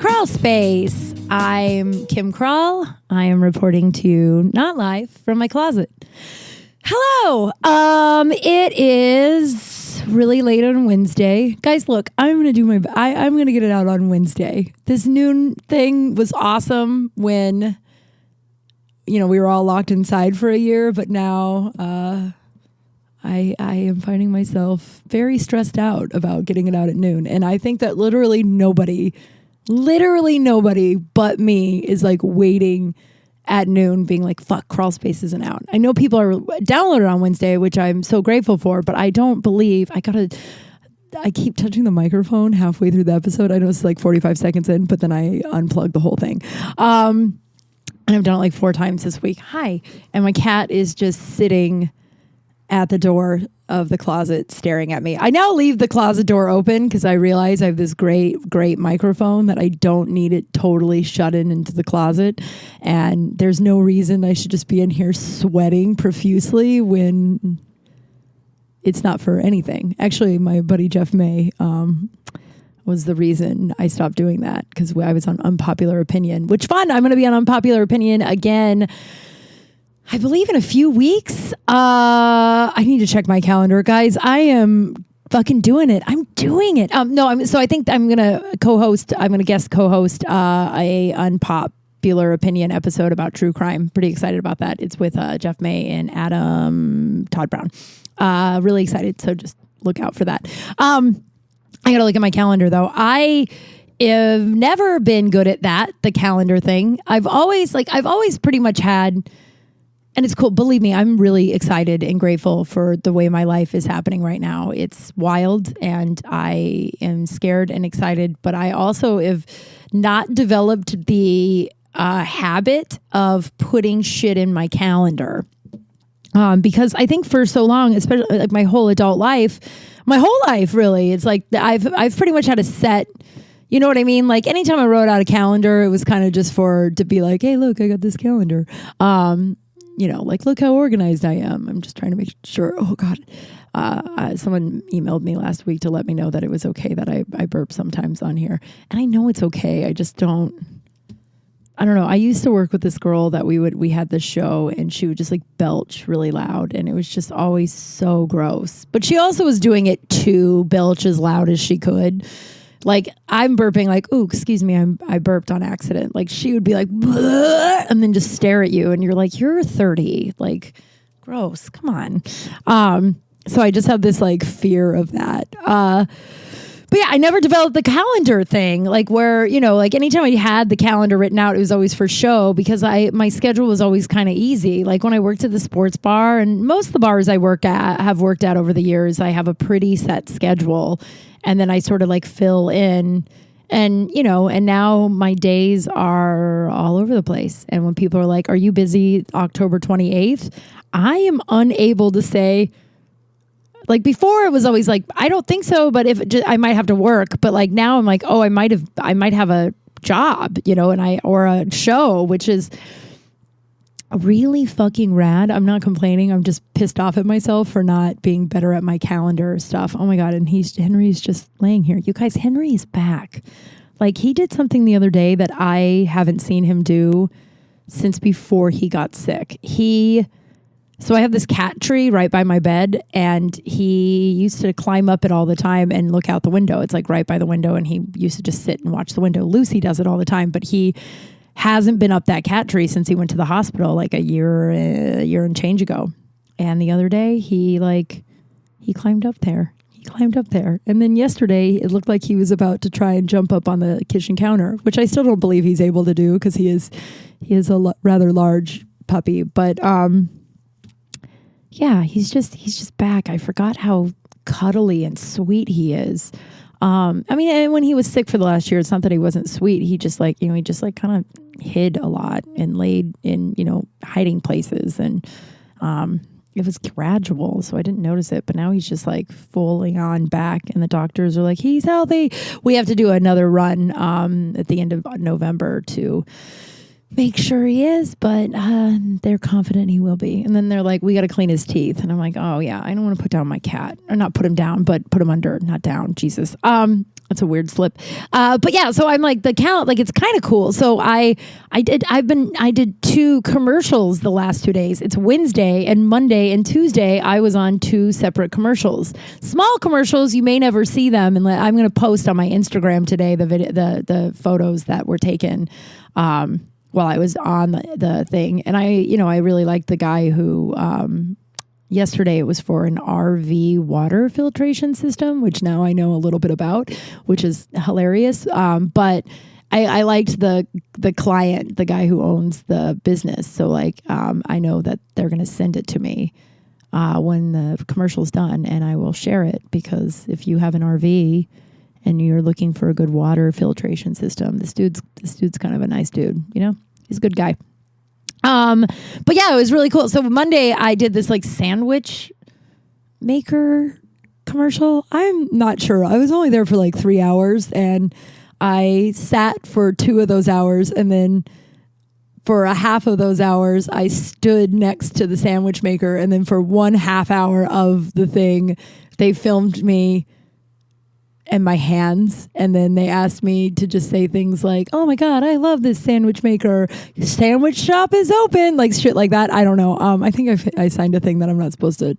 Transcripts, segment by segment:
Kral Space. I'm Kim Kral. I am reporting to you not live from my closet. Hello. It is really late on Wednesday. Guys, look, I'm going to do I'm going to get it out on Wednesday. This noon thing was awesome when, we were all locked inside for a year, but now, I am finding myself very stressed out about getting it out at noon. And I think that literally nobody but me is like waiting at noon being like, fuck, Kral Space isn't out. I know people are downloaded on Wednesday, which I'm so grateful for, but I don't believe I keep touching the microphone halfway through the episode. I know it's like 45 seconds in, but then I unplug the whole thing. And I've done it like 4 times this week. Hi. And my cat is just sitting at the door of the closet staring at me. I now leave the closet door open because I realize I have this great microphone that I don't need it totally shut into the closet. And there's no reason I should just be in here sweating profusely when it's not for anything. Actually, my buddy Jeff May was the reason I stopped doing that because I was on Unpopular Opinion, which fun. I'm going to be on Unpopular Opinion again, I believe in a few weeks. I need to check my calendar, guys. I am fucking doing it. I'm doing it. So I think I'm going to guest co-host a Unpopular Opinion episode about true crime. Pretty excited about that. It's with Jeff May and Todd Brown. Really excited. So just look out for that. I got to look at my calendar though. I have never been good at that, the calendar thing. I've always pretty much had. And it's cool. Believe me, I'm really excited and grateful for the way my life is happening right now. It's wild and I am scared and excited, but I also have not developed the habit of putting shit in my calendar. Because I think for so long, especially like my whole life really, it's like I've pretty much had a set. You know what I mean? Like anytime I wrote out a calendar, it was kind of just to be like, hey, look, I got this calendar. Like, look how organized I am. I'm just trying to make sure. Oh, God. Someone emailed me last week to let me know that it was okay that I burp sometimes on here. And I know it's okay. I just I don't know. I used to work with this girl that we had this show and she would just like belch really loud. And it was just always so gross. But she also was doing it to belch as loud as she could. Like I'm burping like, ooh, excuse me, I burped on accident. Like she would be like, bleh, and then just stare at you. And you're like, you're 30. Like, gross. Come on. So I just have this like fear of that. But yeah, I never developed the calendar thing. Like where, like anytime I had the calendar written out, it was always for show because my schedule was always kind of easy. Like when I worked at the sports bar and most of the bars I have worked at over the years, I have a pretty set schedule. And then I sort of like fill in and now my days are all over the place. And when people are like, are you busy October 28th? I am unable to say, like before it was always like, I don't think so, but I might have to work. But like now I'm like, oh, I might have a job, or a show, which is really fucking rad. I'm not complaining. I'm just pissed off at myself for not being better at my calendar stuff. Oh my God. And Henry's just laying here. You guys, Henry is back. Like he did something the other day that I haven't seen him do since before he got sick. So I have this cat tree right by my bed and he used to climb up it all the time and look out the window. It's like right by the window and he used to just sit and watch the window. Lucy does it all the time, but he hasn't been up that cat tree since he went to the hospital like a year and change ago. And the other day he climbed up there. And then yesterday it looked like he was about to try and jump up on the kitchen counter, which I still don't believe he's able to do because he is a rather large puppy. But yeah, he's just back. I forgot how cuddly and sweet he is. And when he was sick for the last year, it's not that he wasn't sweet. He just kind of hid a lot and laid in, hiding places. And it was gradual, so I didn't notice it. But now he's just like fully on back. And the doctors are like, he's healthy. We have to do another run at the end of November to make sure he is, but they're confident he will be. And then they're like, we got to clean his teeth. And I'm like, oh yeah, I don't want to put down my cat. Or not put him down, but put him under, not down. Jesus. That's a weird slip. But yeah, so I'm like the count, like it's kind of cool. So I did 2 commercials the last 2 days. It's Wednesday and Monday and Tuesday. I was on 2 separate commercials, small commercials. You may never see them. And I'm going to post on my Instagram today, the photos that were taken, while I was on the thing. And I really liked the guy who, yesterday it was for an RV water filtration system, which now I know a little bit about, which is hilarious. But I liked the client, the guy who owns the business. So like, I know that they're going to send it to me when the commercial's done, and I will share it, because if you have an RV and you're looking for a good water filtration system, this dude's kind of a nice dude, he's a good guy. But yeah, it was really cool. So Monday I did this like sandwich maker commercial. I'm not sure. I was only there for like 3 hours, and I sat for 2 of those hours. And then for a half of those hours, I stood next to the sandwich maker. And then for 1/2 hour of the thing, they filmed me and my hands, and then they asked me to just say things like, "Oh my God, I love this sandwich maker. Sandwich shop is open," like shit like that. I don't know. I think I signed a thing that I'm not supposed to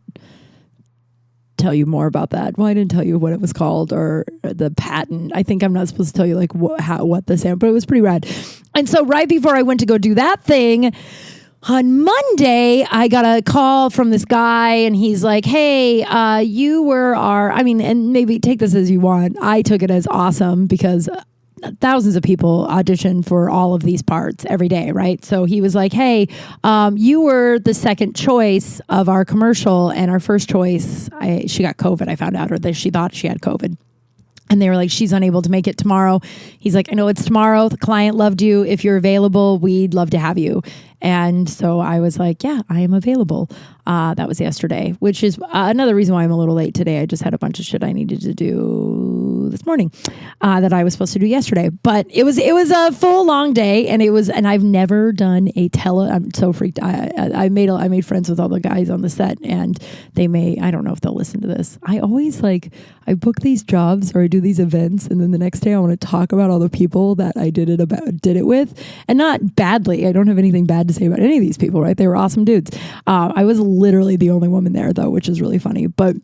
tell you more about that. Well, I didn't tell you what it was called or the patent. I think I'm not supposed to tell you like what the sandwich, but it was pretty rad. And so right before I went to go do that thing, on Monday, I got a call from this guy, and he's like, "Hey, you were and maybe take this as you want. I took it as awesome, because thousands of people audition for all of these parts every day, right?" So he was like, "Hey, you were the second choice of our commercial, and our first choice, she got COVID, I found out, or that she thought she had COVID. And they were like, she's unable to make it tomorrow." He's like, "I know it's tomorrow. The client loved you. If you're available, we'd love to have you." And so I was like, "Yeah, I am available." That was yesterday, which is another reason why I'm a little late today. I just had a bunch of shit I needed to do this morning that I was supposed to do yesterday. But it was a full long day, and I've never done a I'm so freaked. I made friends with all the guys on the set, and I don't know if they'll listen to this. I always I book these jobs or I do these events, and then the next day I want to talk about all the people that I did it with, and not badly. I don't have anything bad to say about any of these people, right? They were awesome dudes. I was literally the only woman there, though, which is really funny. But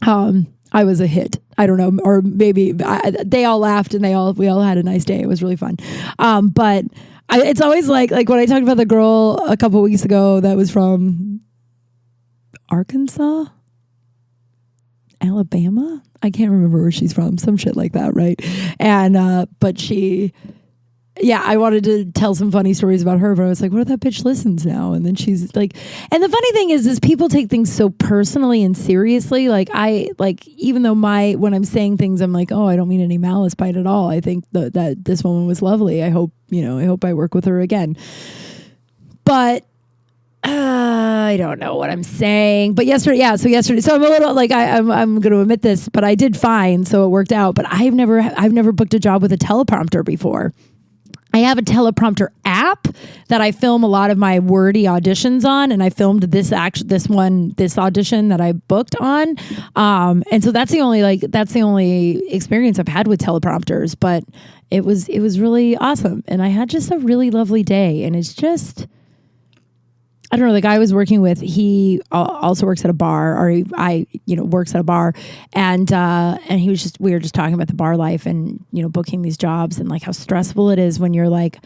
I was a hit. I don't know, or maybe they all laughed, and we all had a nice day. It was really fun. But it's always like when I talked about the girl a couple weeks ago that was from Arkansas, Alabama. I can't remember where she's from. Some shit like that, right? And but I wanted to tell some funny stories about her, but I was like, what if that bitch listens now? And then she's like, and the funny thing is people take things so personally and seriously. Even though when I'm saying things, I'm like, oh, I don't mean any malice by it at all. I think that this woman was lovely. I hope I work with her again. But I don't know what I'm saying. But yesterday, so I'm a little I'm going to admit this, but I did fine, so it worked out. But I've never booked a job with a teleprompter before. I have a teleprompter app that I film a lot of my wordy auditions on, and I filmed this audition that I booked on. And so that's the only experience I've had with teleprompters, but it was really awesome. And I had just a really lovely day. And it's just, I don't know, the guy I was working with, he also works at a bar, or works at a bar, and we were just talking about the bar life and, booking these jobs and like how stressful it is when you're like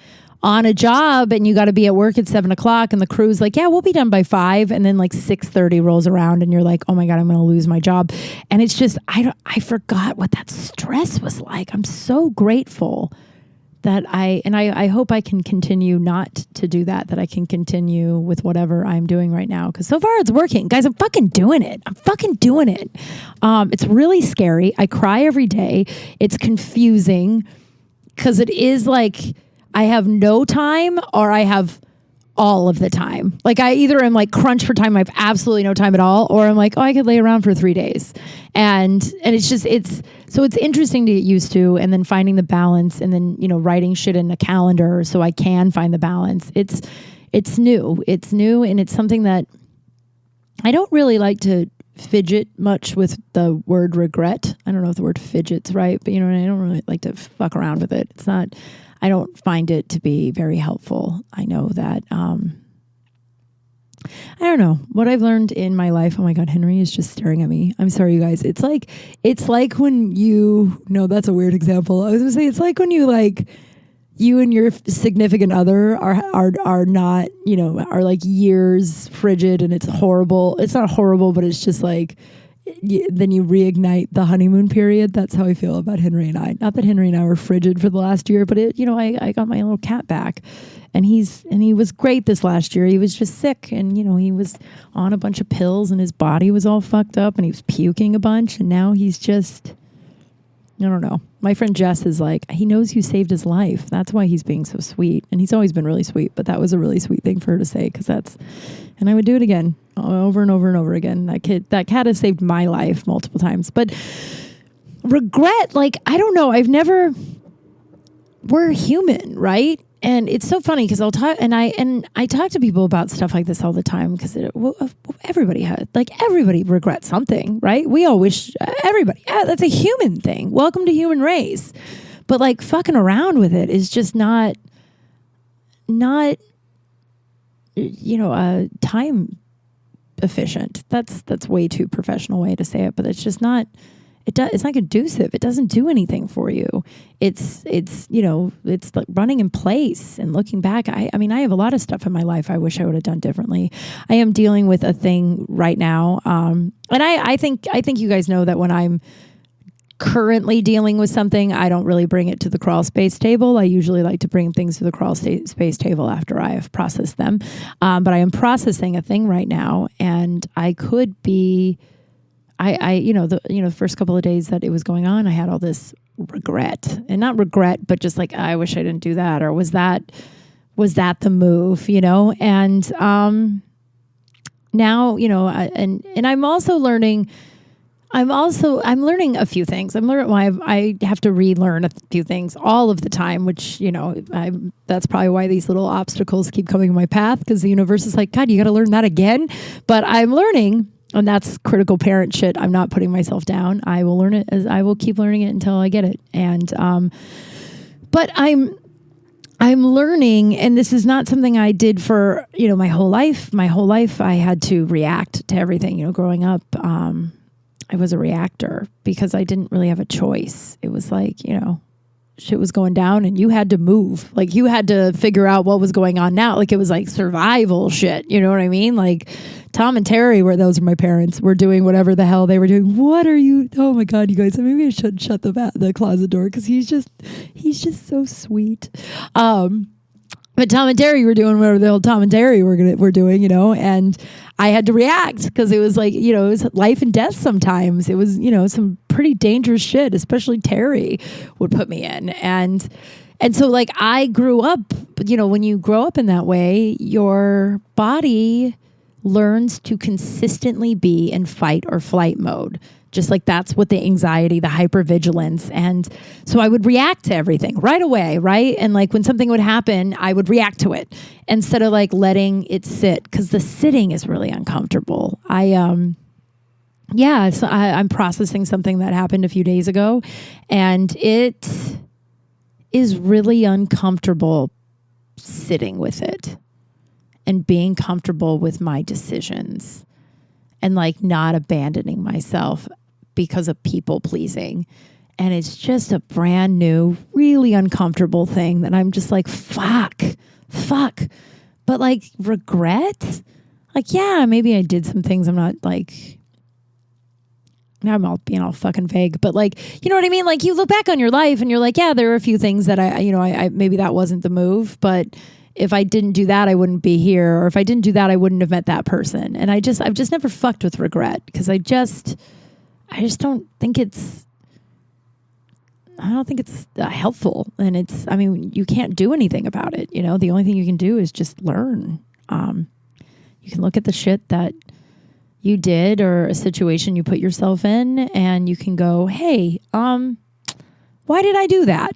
on a job and you got to be at work at 7:00 and the crew's like, yeah, we'll be done by 5. And then like 6:30 rolls around and you're like, oh my God, I'm going to lose my job. And it's just, I forgot what that stress was like. I'm so grateful that I hope I can continue not to do that I can continue with whatever I'm doing right now. Because so far it's working. Guys, I'm fucking doing it. It's really scary. I cry every day. It's confusing because it is like I have no time or I have all of the time. Like I either am like crunch for time, I have absolutely no time at all, or I'm like, oh, I could lay around for 3 days. And it's just, it's interesting to get used to, and then finding the balance, and then, writing shit in a calendar so I can find the balance. It's new. And it's something that I don't really like to fidget much with the word regret. I don't know if the word fidget's right, but I don't really like to fuck around with it. It's not, I don't find it to be very helpful. I know that, I don't know what I've learned in my life. Oh my God, Henry is just staring at me. I'm sorry, you guys. It's like when that's a weird example. I was gonna say, it's like when you and your significant other are not, are like years frigid, and it's horrible. It's not horrible, but it's just like, then you reignite the honeymoon period. That's how I feel about Henry and I. Not that Henry and I were frigid for the last year, but I got my little cat back, and he was great this last year. He was just sick, and he was on a bunch of pills, and his body was all fucked up, and he was puking a bunch, and now he's just, I don't know. My friend Jess is like, he knows you saved his life. That's why he's being so sweet. And he's always been really sweet, but that was a really sweet thing for her to say, and I would do it again, over and over and over again. That cat has saved my life multiple times. But regret, I don't know. We're human, right? And it's so funny because I'll talk, and I talk to people about stuff like this all the time, because everybody regrets something, right? We all wish, everybody. That's a human thing. Welcome to human race. But fucking around with it is just not time efficient. That's way too professional way to say it, but it's just not. It's not conducive. It doesn't do anything for you. It's like running in place and looking back. I mean, I have a lot of stuff in my life I wish I would have done differently. I am dealing with a thing right now. And I think you guys know that when I'm currently dealing with something, I don't really bring it to the crawl space table. I usually like to bring things to the crawl space table after I have processed them. But I am processing a thing right now, and I could be, the first couple of days that it was going on, I had all this regret, and not regret, but just I wish I didn't do that. Or was that the move, and, now, and I'm also learning, I'm learning a few things. I have to relearn a few things all of the time, which, that's probably why these little obstacles keep coming in my path, because the universe is like, God, you got to learn that again. But I'm learning. And that's critical parent shit. I'm not putting myself down. I will learn it, as I will keep learning it until I get it. And, but I'm learning, and this is not something I did for, my whole life. My whole life I had to react to everything. Growing up, I was a reactor because I didn't really have a choice. It was shit was going down and you had to move. You had to figure out what was going on now. It was survival shit. You know what I mean? Tom and Terry, those are my parents, were doing whatever the hell they were doing. What are you? Oh my God, you guys, maybe I should shut the closet door, because he's just so sweet. But Tom and Terry were doing whatever the old Tom and Terry were doing, and I had to react, because it was it was life and death sometimes. It was, some pretty dangerous shit, especially Terry would put me in. And so I grew up, when you grow up in that way, your body learns to consistently be in fight or flight mode. Just that's what the anxiety, the hypervigilance. And so I would react to everything right away, right? And when something would happen, I would react to it instead of letting it sit, because the sitting is really uncomfortable. I'm processing something that happened a few days ago, and it is really uncomfortable sitting with it and being comfortable with my decisions, and not abandoning myself because of people pleasing. And it's just a brand new, really uncomfortable thing that I'm just fuck. But regret? Yeah, maybe I did some things. I'm not now I'm all being all fucking vague, but you know what I mean? You look back on your life and you're yeah, there are a few things that I maybe that wasn't the move, but if I didn't do that, I wouldn't be here. Or if I didn't do that, I wouldn't have met that person. And I've just never fucked with regret, because I don't think it's helpful. And you can't do anything about it. The only thing you can do is just learn. You can look at the shit that you did or a situation you put yourself in, and you can go, hey, why did I do that?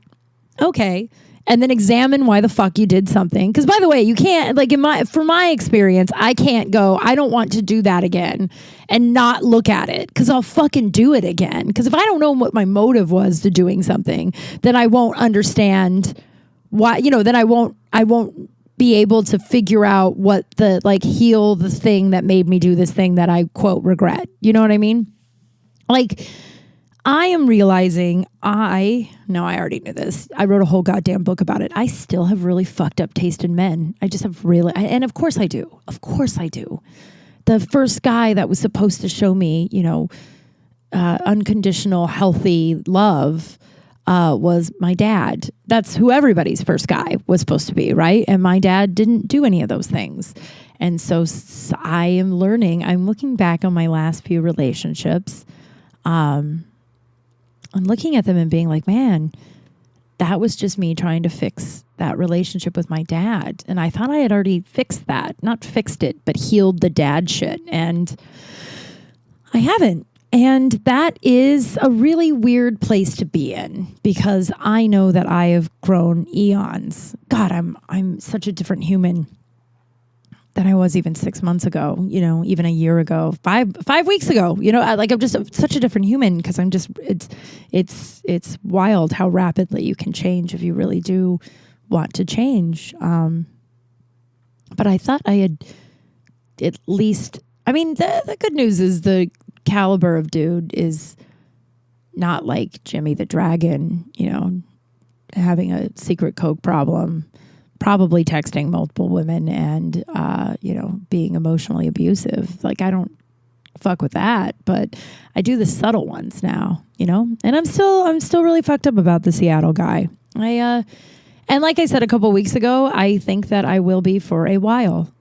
Okay. and then examine why the fuck you did something. Because by the way, you can't, like, for my experience, I can't go, I don't want to do that again and not look at it, because I'll fucking do it again. Because if I don't know what my motive was to doing something, then I won't understand why, then I won't be able to figure out what heal the thing that made me do this thing that I quote regret. You know what I mean? Like, I am realizing I already knew this. I wrote a whole goddamn book about it. I still have really fucked up taste in men. I just have and of course I do. Of course I do. The first guy that was supposed to show me, unconditional, healthy love was my dad. That's who everybody's first guy was supposed to be, right? And my dad didn't do any of those things. And so I am learning. I'm looking back on my last few relationships. I'm looking at them and being like, man, that was just me trying to fix that relationship with my dad. And I thought I had already fixed that. Not fixed it, but healed the dad shit. And I haven't. And that is a really weird place to be in, because I know that I have grown eons. God, I'm such a different human than I was even 6 months ago, even a year ago, 5 weeks ago, I'm just such a different human, because I'm just, it's wild how rapidly you can change if you really do want to change. But I thought I had at least, the good news is the caliber of dude is not like Jimmy the Dragon, having a secret coke problem, probably texting multiple women, and being emotionally abusive. Like, I don't fuck with that, but I do the subtle ones now, and I'm still really fucked up about the Seattle guy. And like I said a couple of weeks ago, I think that I will be for a while.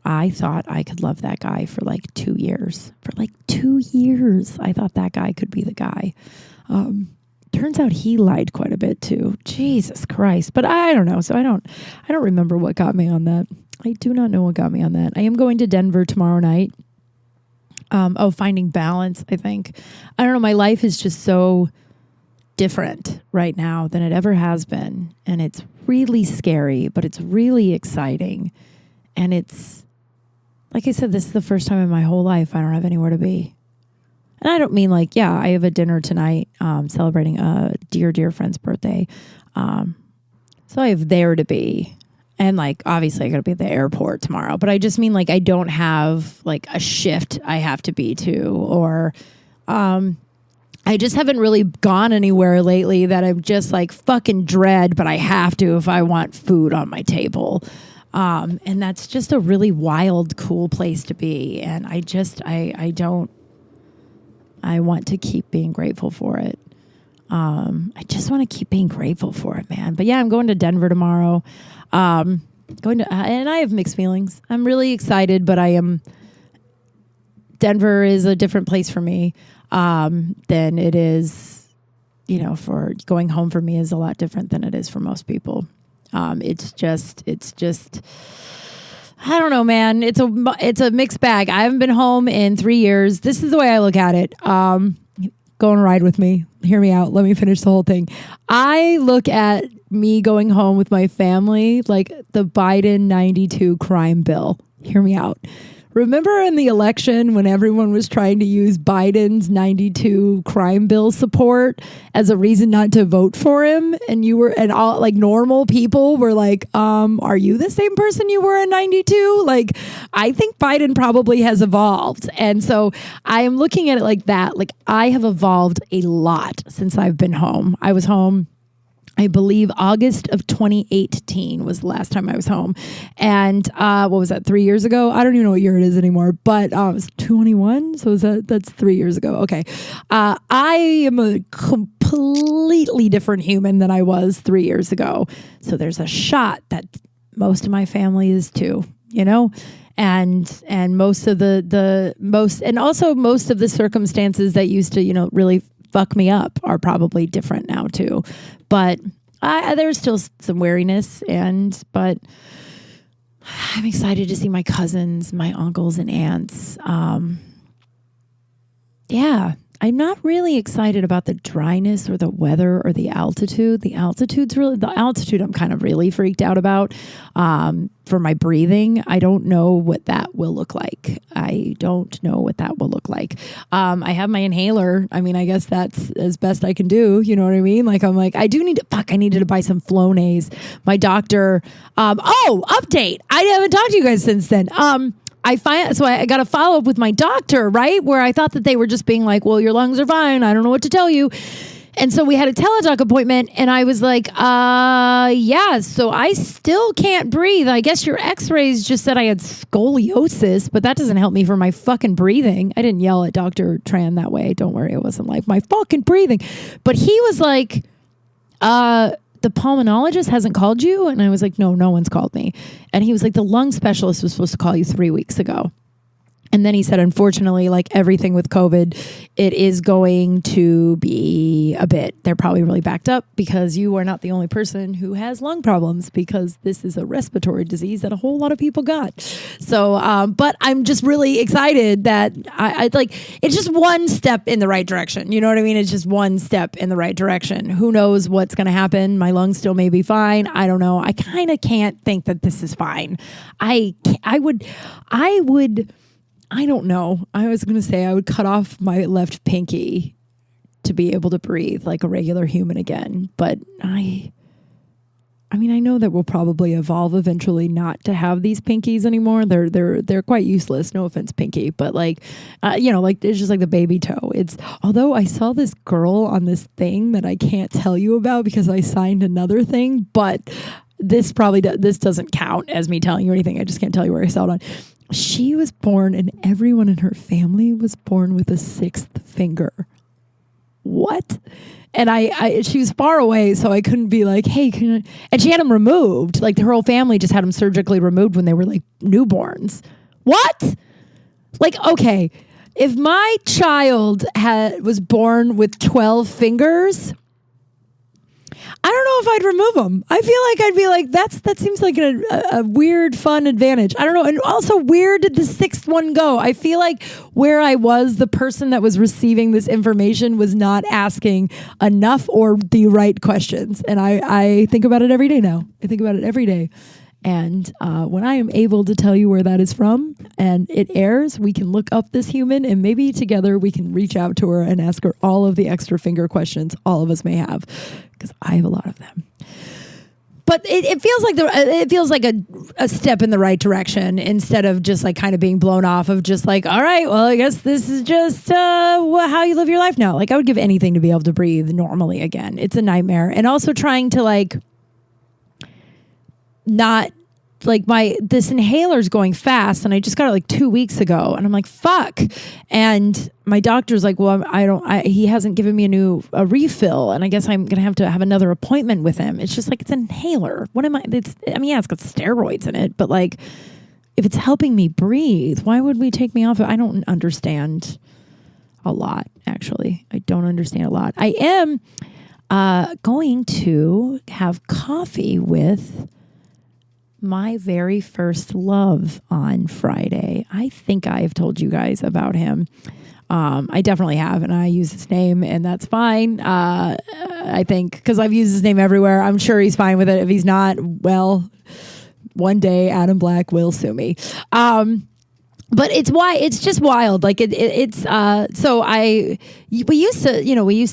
I thought I could love that guy for 2 years. For 2 years, I thought that guy could be the guy. Turns out he lied quite a bit too. Jesus Christ. But I don't know. So I don't remember what got me on that. I do not know what got me on that. I am going to Denver tomorrow night. Finding balance, I think. I don't know. My life is just so different right now than it ever has been. And it's really scary, but it's really exciting. And it's, like I said, this is the first time in my whole life I don't have anywhere to be. And I don't mean I have a dinner tonight celebrating a dear friend's birthday. So I have there to be. And obviously I got to be at the airport tomorrow. But I just mean I don't have a shift I have to be to. Or I just haven't really gone anywhere lately that I'm just fucking dread. But I have to if I want food on my table. And that's just a really wild, cool place to be. And I want to keep being grateful for it. I just want to keep being grateful for it, man. But yeah, I'm going to Denver tomorrow. And I have mixed feelings. I'm really excited, but Denver is a different place for me, than it is, for going home for me is a lot different than it is for most people. It's just, I don't know, man. It's a mixed bag. I haven't been home in 3 years. This is the way I look at it. Go on a ride with me. Hear me out. Let me finish the whole thing. I look at me going home with my family like the Biden 92 crime bill. Hear me out. Remember in the election when everyone was trying to use Biden's 92 crime bill support as a reason not to vote for him? And all normal people were like, are you the same person you were in 92? I think Biden probably has evolved. And so I am looking at it like that. I have evolved a lot since I've been home. I was home, I believe August of 2018 was the last time I was home. And what was that, 3 years ago? I don't even know what year it is anymore, but it was 21. So that's 3 years ago. Okay. I am a completely different human than I was 3 years ago. So there's a shot that most of my family is too, and most of most of the circumstances that used to, really fuck me up are probably different now too. But there's still some wariness, but I'm excited to see my cousins, my uncles and aunts. Yeah, I'm not really excited about the dryness or the weather or the altitude. The altitude I'm kind of really freaked out about. For my breathing, I don't know what that will look like. I have my inhaler. I mean, I guess that's as best I can do. You know what I mean? Like, I'm like, I needed to buy some Flonase. My doctor, update. I haven't talked to you guys since then. I got a follow up with my doctor, right? Where I thought that they were just being like, well, your lungs are fine. I don't know what to tell you. And so we had a teledoc appointment and I was like, yeah, so I still can't breathe. I guess your x-rays just said I had scoliosis, but that doesn't help me for my fucking breathing. I didn't yell at Dr. Tran that way. Don't worry. It wasn't like my fucking breathing, but he was like, the pulmonologist hasn't called you? And I was like, no one's called me. And he was like, the lung specialist was supposed to call you 3 weeks ago. And then he said, unfortunately, like everything with COVID, it is going to be a bit. They're probably really backed up because you are not the only person who has lung problems because this is a respiratory disease that a whole lot of people got. So, but I'm just really excited that I like, it's just one step in the right direction. You know what I mean? It's just one step in the right direction. Who knows what's going to happen? My lungs still may be fine. I don't know. I kind of can't think that this is fine. I don't know. I was going to say I would cut off my left pinky to be able to breathe like a regular human again. But I mean, I know that we'll probably evolve eventually not to have these pinkies anymore. They're quite useless. No offense, pinky, but like, like it's just like the baby toe. Although I saw this girl on this thing that I can't tell you about because I signed another thing, but this doesn't count as me telling you anything. I just can't tell you where I saw it on. She was born and everyone in her family was born with a sixth finger. What? And she was far away, so I couldn't be like, hey, and she had them removed. Like her whole family just had them surgically removed when they were like newborns. What? Like, okay, if my child was born with 12 fingers, I don't know if I'd remove them. I feel like I'd be like, that seems like a weird, fun advantage. I don't know. And also, where did the sixth one go? I feel like where I was, the person that was receiving this information was not asking enough or the right questions. And I think about it every day now. I think about it every day. And when I am able to tell you where that is from and it airs, we can look up this human and maybe together we can reach out to her and ask her all of the extra finger questions all of us may have, because I have a lot of them. But it feels like a step in the right direction instead of just like kind of being blown off of just like, all right, well, I guess this is just how you live your life now. Like I would give anything to be able to breathe normally again. It's a nightmare. And also trying to like not like this inhaler's going fast and I just got it like 2 weeks ago and I'm like, fuck. And my doctor's like, well, he hasn't given me a refill. And I guess I'm going to have another appointment with him. It's just like, it's an inhaler. It's got steroids in it, but like if it's helping me breathe, why would we take me off? I don't understand a lot, actually. I don't understand a lot. I am going to have coffee with my very first love on Friday. I think I've told you guys about him. I definitely have, and I use his name, and that's fine. I think because I've used his name everywhere. I'm sure he's fine with it. If he's not, well, one day Adam Black will sue me. But it's just wild. Like we used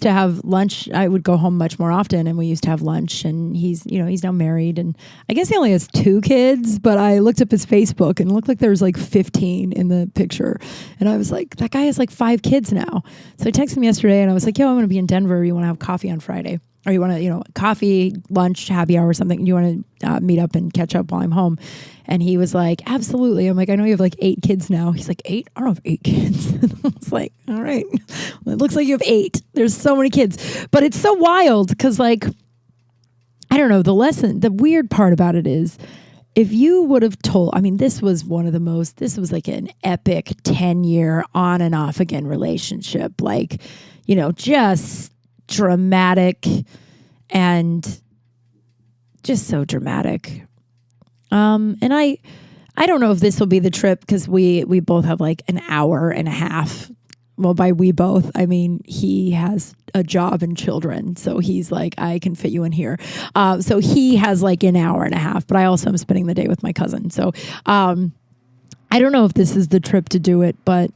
to have lunch. I would go home much more often and we used to have lunch, and he's now married, and I guess he only has 2 kids, but I looked up his Facebook and it looked like there was like 15 in the picture. And I was like, that guy has like 5 kids now. So I texted him yesterday and I was like, yo, I'm going to be in Denver. You want to have coffee on Friday? Or you want to, coffee, lunch, happy hour or something. You want to meet up and catch up while I'm home? And he was like, absolutely. I'm like, I know you have like 8 kids now. He's like, 8? I don't have 8 kids. And I was like, all right. Well, it looks like you have 8. There's so many kids. But it's so wild because like, I don't know, the weird part about it is if you would have this was like an epic 10-year on and off again relationship. Like, just dramatic and just so dramatic. And I don't know if this will be the trip because we both have like an hour and a half well, by we both, I mean, he has a job and children. So he's like, I can fit you in here. So he has like an hour and a half, but I also am spending the day with my cousin. So I don't know if this is the trip to do it, but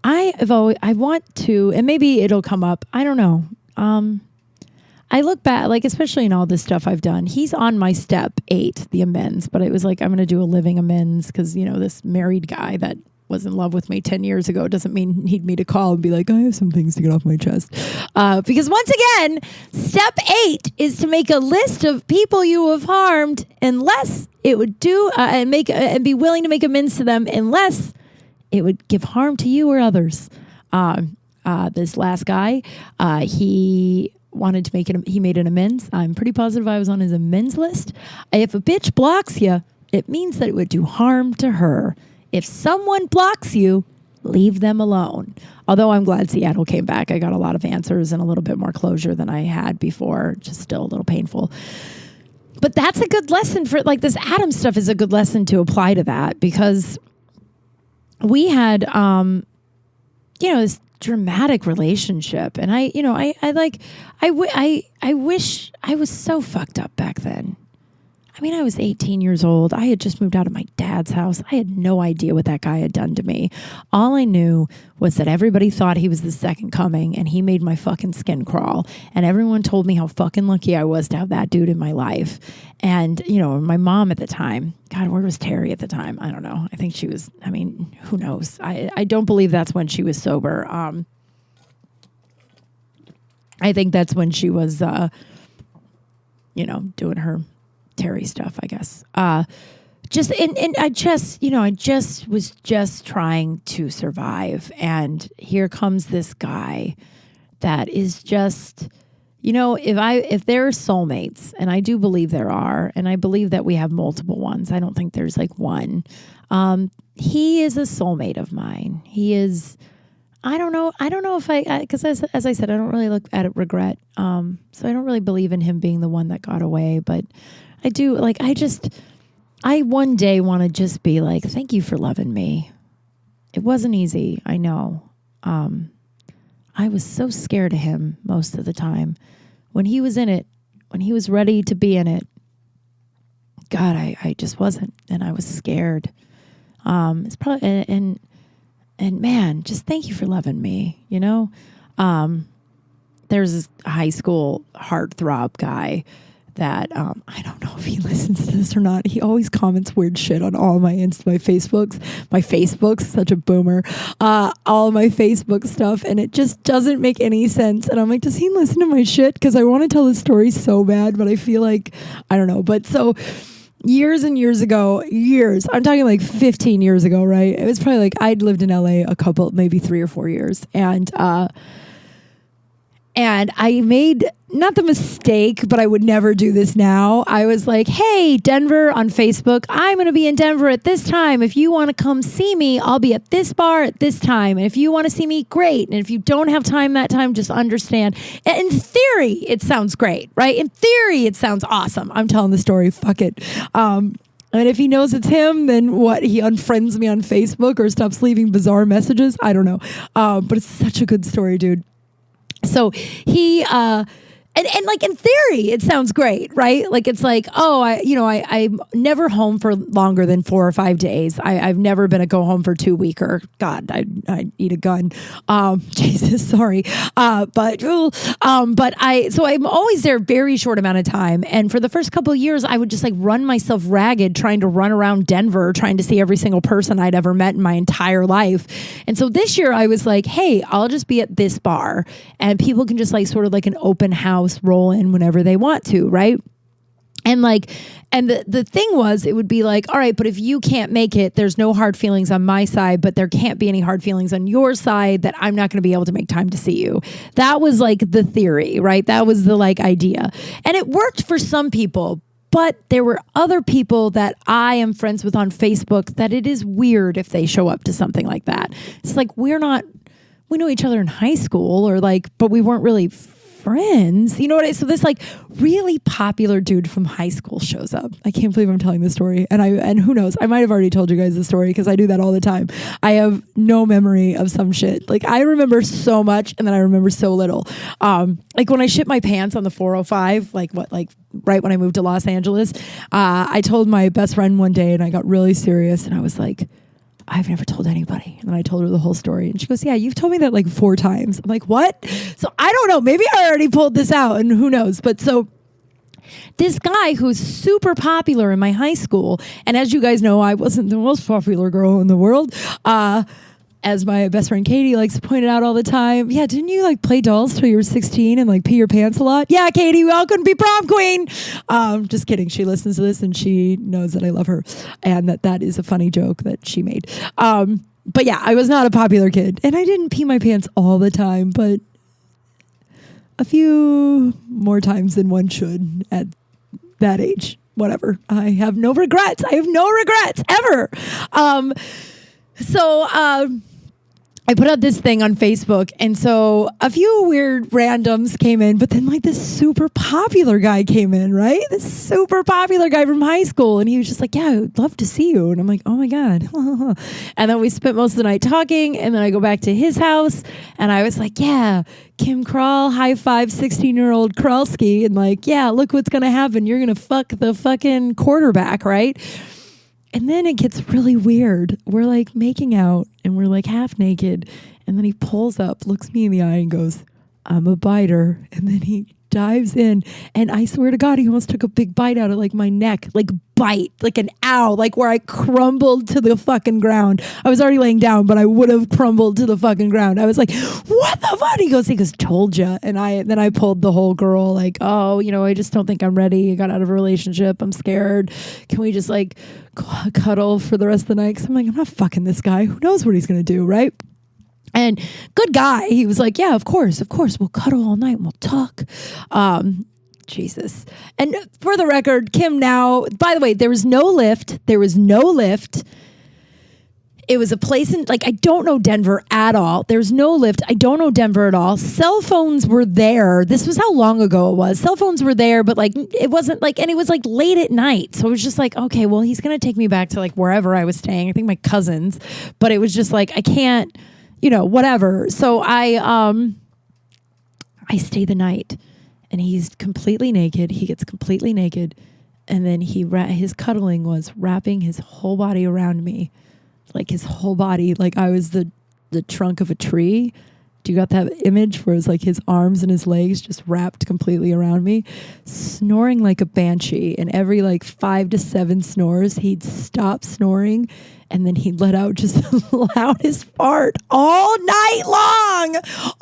I want to, and maybe it'll come up. I don't know. I look back, like, especially in all this stuff I've done, he's on my step 8, the amends, but it was like, I'm going to do a living amends because, you know, this married guy that was in love with me 10 years ago doesn't mean he'd me to call and be like, I have some things to get off my chest. Because once again, step 8 is to make a list of people you have harmed unless it would do, and be willing to make amends to them unless it would give harm to you or others. This last guy, he wanted to make it. He made an amends. I'm pretty positive I was on his amends list. If a bitch blocks you, it means that it would do harm to her. If someone blocks you, leave them alone. Although I'm glad Seattle came back. I got a lot of answers and a little bit more closure than I had before. Just still a little painful. But that's a good lesson for, like, this Adam stuff is a good lesson to apply to that, because we had, this dramatic relationship. And I wish I was so fucked up back then. I mean, I was 18 years old. I had just moved out of my dad's house. I had no idea what that guy had done to me. All I knew was that everybody thought he was the second coming, and he made my fucking skin crawl. And everyone told me how fucking lucky I was to have that dude in my life. And, you know, my mom at the time, God, where was Terry at the time? I don't know. I think she was, I mean, who knows? I don't believe that's when she was sober. I think that's when she was, doing her Terry stuff, I guess. I just was just trying to survive. And here comes this guy that is just, if there are soulmates, and I do believe there are, and I believe that we have multiple ones. I don't think there's like one. He is a soulmate of mine. He is, I don't know if because as I said, I don't really look at it regret. So I don't really believe in him being the one that got away, but I do, like, I one day want to just be like, thank you for loving me. It wasn't easy, I know. I was so scared of him most of the time. When he was in it, when he was ready to be in it, God, I just wasn't, and I was scared. It's probably, and man, just thank you for loving me, There's this high school heartthrob guy that I don't know if he listens to this or not. He always comments weird shit on all my Facebooks. My Facebook's such a boomer. All my Facebook stuff, and it just doesn't make any sense. And I'm like, does he listen to my shit? Because I want to tell the story so bad, but I feel like, I don't know. But so years and years ago, I'm talking like 15 years ago, right? It was probably like I'd lived in LA maybe 3 or 4 years. And I made, not the mistake, but I would never do this now. I was like, hey, Denver on Facebook, I'm going to be in Denver at this time. If you want to come see me, I'll be at this bar at this time. And if you want to see me, great. And if you don't have time that time, just understand. And in theory, it sounds great, right? In theory, it sounds awesome. I'm telling the story. Fuck it. And if he knows it's him, then what? He unfriends me on Facebook or stops leaving bizarre messages? I don't know. But it's such a good story, dude. So he, and like in theory, it sounds great, right? Like it's like, oh, I'm never home for longer than 4 or 5 days. I've never been a go home for 2 weeker. God, I'd eat a gun. Jesus, sorry. But I'm always there a very short amount of time. And for the first couple of years, I would just like run myself ragged trying to run around Denver, trying to see every single person I'd ever met in my entire life. And so this year I was like, hey, I'll just be at this bar and people can just like sort of like an open house roll in whenever they want to, right? And the thing was, it would be like, all right, but if you can't make it, there's no hard feelings on my side, but there can't be any hard feelings on your side that I'm not going to be able to make time to see you. That was like the theory, right? That was the like idea. And it worked for some people, but there were other people that I am friends with on Facebook that it is weird if they show up to something like that. It's like, we know each other in high school or like, but we weren't really friends. You know what? So this like really popular dude from high school shows up. I can't believe I'm telling this story. And who knows? I might have already told you guys the story because I do that all the time. I have no memory of some shit. Like I remember so much and then I remember so little. Like when I shit my pants on the 405, like right when I moved to Los Angeles, I told my best friend one day and I got really serious and I was like, I've never told anybody. And I told her the whole story. And she goes, yeah, you've told me that like 4 times. I'm like, what? So I don't know. Maybe I already pulled this out and who knows. But so this guy who's super popular in my high school. And as you guys know, I wasn't the most popular girl in the world. As my best friend Katie likes to point it out all the time. Yeah, didn't you like play dolls till you were 16 and like pee your pants a lot? Yeah, Katie, well, couldn't be prom queen. Just kidding. She listens to this and she knows that I love her and that is a funny joke that she made. But yeah, I was not a popular kid and I didn't pee my pants all the time, but a few more times than one should at that age. Whatever. I have no regrets. I have no regrets ever. I put out this thing on Facebook, and so a few weird randoms came in, but then like this super popular guy came in, right? This super popular guy from high school, and he was just like, yeah, I would love to see you. And I'm like, oh my God. And then we spent most of the night talking, and then I go back to his house, and I was like, yeah, Kim Kral, high five 16-year-old Kralski, and like, yeah, look what's going to happen. You're going to fuck the fucking quarterback, right? And then it gets really weird. We're like making out and we're like half naked. And then he pulls up, looks me in the eye and goes, I'm a biter. And then he dives in. And I swear to God, he almost took a big bite out of like my neck, like bite, like an ow, like where I crumbled to the fucking ground. I was already laying down, but I would have crumbled to the fucking ground. I was like, what the fuck? He goes, told ya. And then I pulled the whole girl like, oh, I just don't think I'm ready. I got out of a relationship. I'm scared. Can we just like cuddle for the rest of the night? Because I'm like, I'm not fucking this guy. Who knows what he's going to do, right? And good guy. He was like, yeah, of course. We'll cuddle all night and we'll talk. Jesus. And for the record, Kim now, by the way, there was no lift. It was a place in, like, I don't know Denver at all. There's no lift. I don't know Denver at all. Cell phones were there. This was how long ago it was. Cell phones were there, but like, it wasn't like, and it was like late at night. So it was just like, okay, well, he's going to take me back to like wherever I was staying. I think my cousin's, but it was just like, I can't, whatever. So I stay the night and he's completely naked. He gets completely naked. And then his cuddling was wrapping his whole body around me. Like his whole body, like I was the trunk of a tree. Do you got that image where it's like his arms and his legs just wrapped completely around me, snoring like a banshee. And every like 5 to 7 snores, he'd stop snoring and then he'd let out just the loudest fart all night long,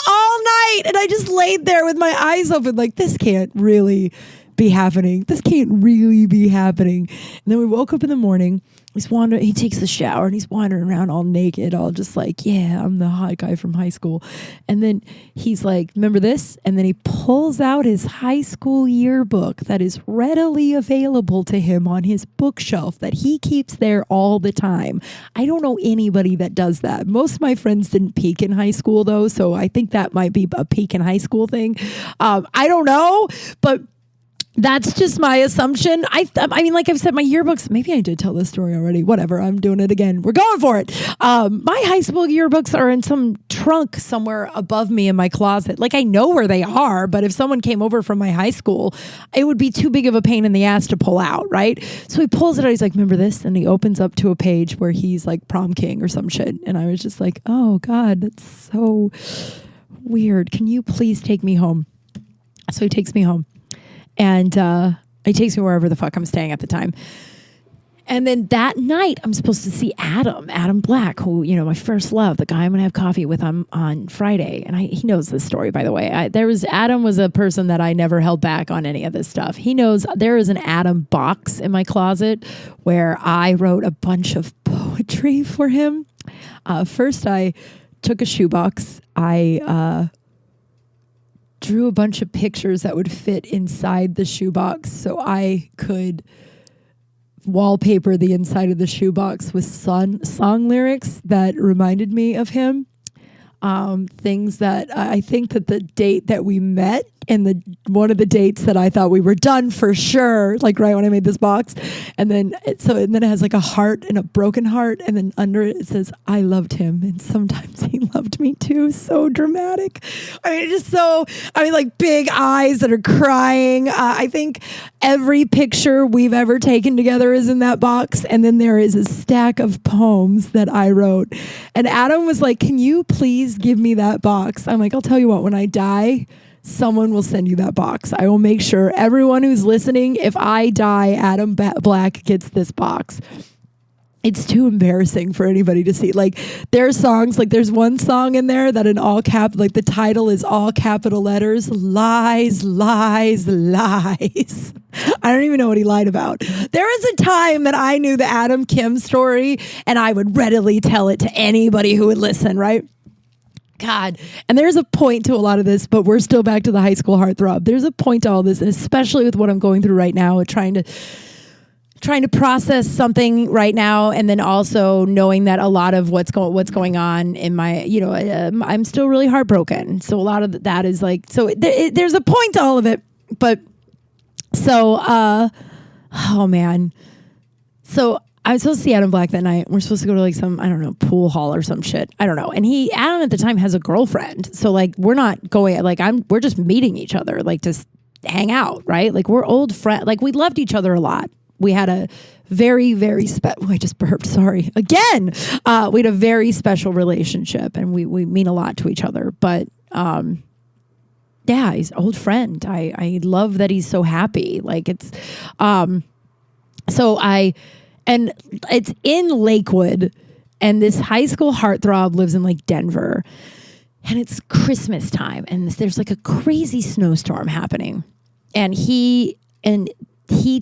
all night. And I just laid there with my eyes open like, this can't really be happening. This can't really be happening. And then we woke up in the morning. He takes the shower and he's wandering around all naked, all just like, yeah, I'm the hot guy from high school. And then he's like, remember this? And then he pulls out his high school yearbook that is readily available to him on his bookshelf that he keeps there all the time. I don't know anybody that does that. Most of my friends didn't peak in high school though. So I think that might be a peak in high school thing. I don't know, but that's just my assumption. I mean, like I've said, my yearbooks, maybe I did tell this story already. Whatever, I'm doing it again. We're going for it. My high school yearbooks are in some trunk somewhere above me in my closet. Like I know where they are, but if someone came over from my high school, it would be too big of a pain in the ass to pull out, right? So he pulls it out. He's like, remember this? And he opens up to a page where he's like prom king or some shit. And I was just like, oh God, that's so weird. Can you please take me home? So he takes me home. And he takes me wherever the fuck I'm staying at the time. And then that night, I'm supposed to see Adam Black, who, my first love, the guy I'm going to have coffee with on Friday. And he knows this story, by the way. Adam was a person that I never held back on any of this stuff. He knows there is an Adam box in my closet where I wrote a bunch of poetry for him. First, I took a shoebox. I drew a bunch of pictures that would fit inside the shoebox so I could wallpaper the inside of the shoebox with song lyrics that reminded me of him. Things that I think that the date that we met in the one of the dates that I thought we were done for sure, like right when I made this box. And then it has like a heart and a broken heart, and then under it says, I loved him and sometimes he loved me too. So dramatic. I mean, like big eyes that are crying. I think every picture we've ever taken together is in that box, and then there is a stack of poems that I wrote. And Adam was like, can you please give me that box? I'm like, I'll tell you what, when I die, someone will send you that box. I will make sure everyone who's listening, if I die, Adam Black gets this box. It's too embarrassing for anybody to see. Like, there are songs, like there's one song in there that in all cap, like the title is all capital letters, lies, lies, lies. I don't even know what he lied about. There was a time that I knew the Adam Kim story, and I would readily tell it to anybody who would listen, right? God. And there's a point to a lot of this, but we're still back to the high school heartthrob. There's a point to all this, and especially with what I'm going through right now, trying to process something right now, and then also knowing that a lot of what's going on in my, I'm still really heartbroken. So a lot of that is like, so there's a point to all of it. But so, oh man. So I was supposed to see Adam Black that night. We're supposed to go to like some, I don't know, pool hall or some shit. I don't know. And Adam at the time has a girlfriend. So like, we're not going, like we're just meeting each other, like to hang out, right? Like we're old friends. Like we loved each other a lot. We had a very, very I just burped, sorry. Again, we had a very special relationship, and we mean a lot to each other. But yeah, he's an old friend. I love that he's so happy. Like it's, and it's in Lakewood, and this high school heartthrob lives in like Denver, and it's Christmas time, and there's like a crazy snowstorm happening, and he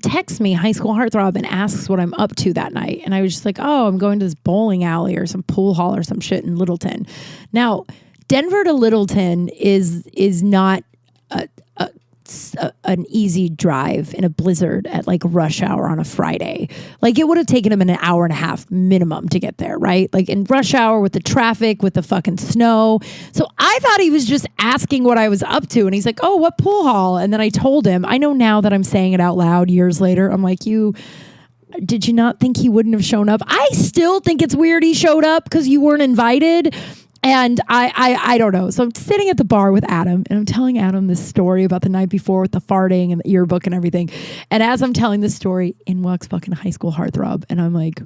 texts me, high school heartthrob, and asks what I'm up to that night. And I was just like, oh, I'm going to this bowling alley or some pool hall or some shit in Littleton. Now, Denver to Littleton is not an easy drive in a blizzard at like rush hour on a Friday. Like it would have taken him an hour and a half minimum to get there, right? Like in rush hour with the traffic, with the fucking snow. So I thought he was just asking what I was up to. And he's like, oh, what pool hall? And then I told him, I know now that I'm saying it out loud years later, I'm like, did you not think he wouldn't have shown up? I still think it's weird he showed up because you weren't invited. And I don't know. So I'm sitting at the bar with Adam, and I'm telling Adam this story about the night before with the farting and the yearbook and everything. And as I'm telling this story, in walks fucking high school heartthrob. And I'm like,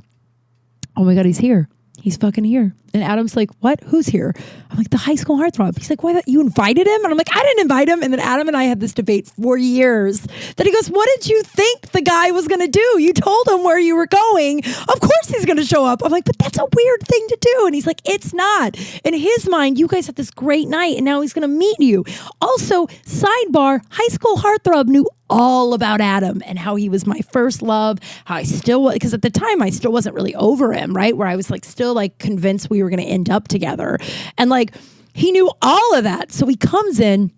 oh my God, he's here. He's fucking here. And Adam's like, what? Who's here? I'm like, the high school heartthrob. He's like, why? You invited him? And I'm like, I didn't invite him. And then Adam and I had this debate for years. That he goes, what did you think the guy was going to do? You told him where you were going. Of course he's going to show up. I'm like, but that's a weird thing to do. And he's like, it's not. In his mind, you guys had this great night, and now he's going to meet you. Also, sidebar, high school heartthrob knew all about Adam and how he was my first love, how I still was, because at the time I still wasn't really over him, right? Where I was like still like convinced we were going to end up together. And like he knew all of that. So he comes in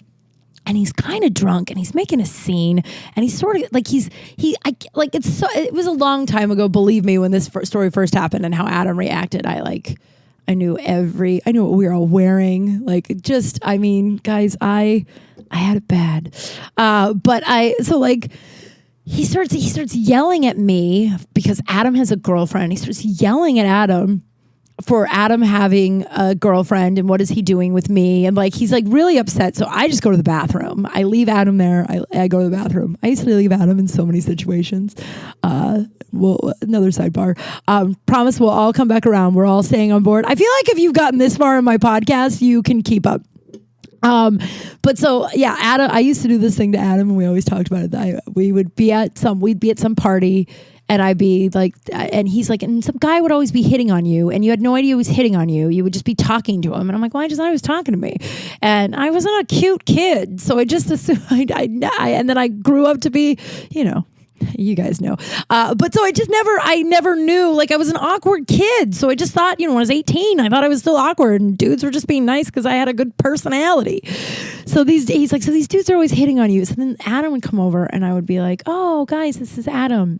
and he's kind of drunk and he's making a scene, and he's sort of like it was a long time ago, believe me, when this story first happened and how Adam reacted. I knew what we were all wearing. Like just, I mean, guys, I had it bad. He starts yelling at me because Adam has a girlfriend. He starts yelling at Adam for Adam having a girlfriend and what is he doing with me. And like, he's like really upset. So I just go to the bathroom. I leave Adam there. I go to the bathroom. I used to leave Adam in so many situations. Well, another sidebar. Promise we'll all come back around. We're all staying on board. I feel like if you've gotten this far in my podcast, you can keep up. But so yeah, Adam, I used to do this thing to Adam, and we always talked about it. We'd be at some party, and I'd be like, and he's like, and some guy would always be hitting on you, and you had no idea he was hitting on you. You would just be talking to him, and I'm like, well, I just thought he was talking to me, and I wasn't a cute kid, so I just assumed and then I grew up to be, you guys know. But so I never knew, like I was an awkward kid. So I just thought, when I was 18, I thought I was still awkward, and dudes were just being nice because I had a good personality. So he's like, so these dudes are always hitting on you. So then Adam would come over, and I would be like, oh guys, this is Adam.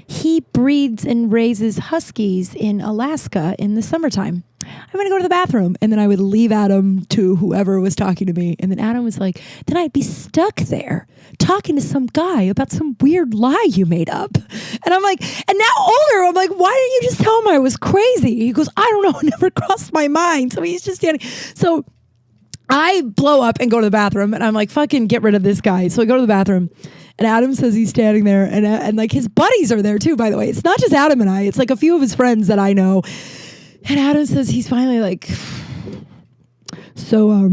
He breeds and raises huskies in Alaska in the summertime. I'm going to go to the bathroom. And then I would leave Adam to whoever was talking to me. And then Adam was like, then I'd be stuck there talking to some guy about some weird lie you made up. And I'm like, and now older, I'm like, why didn't you just tell him I was crazy? He goes, I don't know. It never crossed my mind. So he's just standing. So I blow up and go to the bathroom and I'm like, fucking get rid of this guy. So I go to the bathroom and Adam says he's standing there and like his buddies are there too, by the way. It's not just Adam and I, it's like a few of his friends that I know. And Adam says he's finally like, so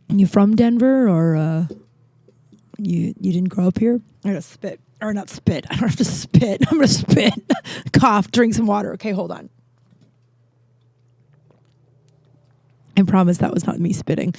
you from Denver or you didn't grow up here? I gotta spit. Or not spit. I don't have to spit. I'm gonna spit. Cough, drink some water. Okay, hold on. I promise that was not me spitting.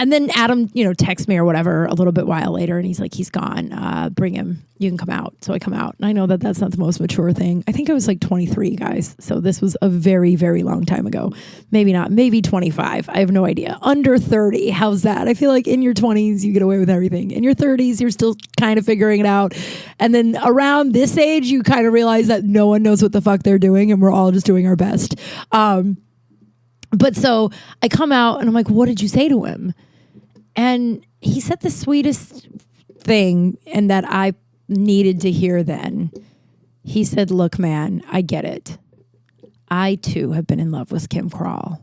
And then Adam, texts me or whatever a little bit while later, and he's like, he's gone. Bring him. You can come out. So I come out. And I know that that's not the most mature thing. I think I was like 23, guys. So this was a very, very long time ago. Maybe not. Maybe 25. I have no idea. Under 30. How's that? I feel like in your 20s, you get away with everything. In your 30s, you're still kind of figuring it out. And then around this age, you kind of realize that no one knows what the fuck they're doing, and we're all just doing our best. But so I come out, and I'm like, what did you say to him? And he said the sweetest thing, and that I needed to hear then. He said, look, man, I get it. I, too, have been in love with Kim Kral.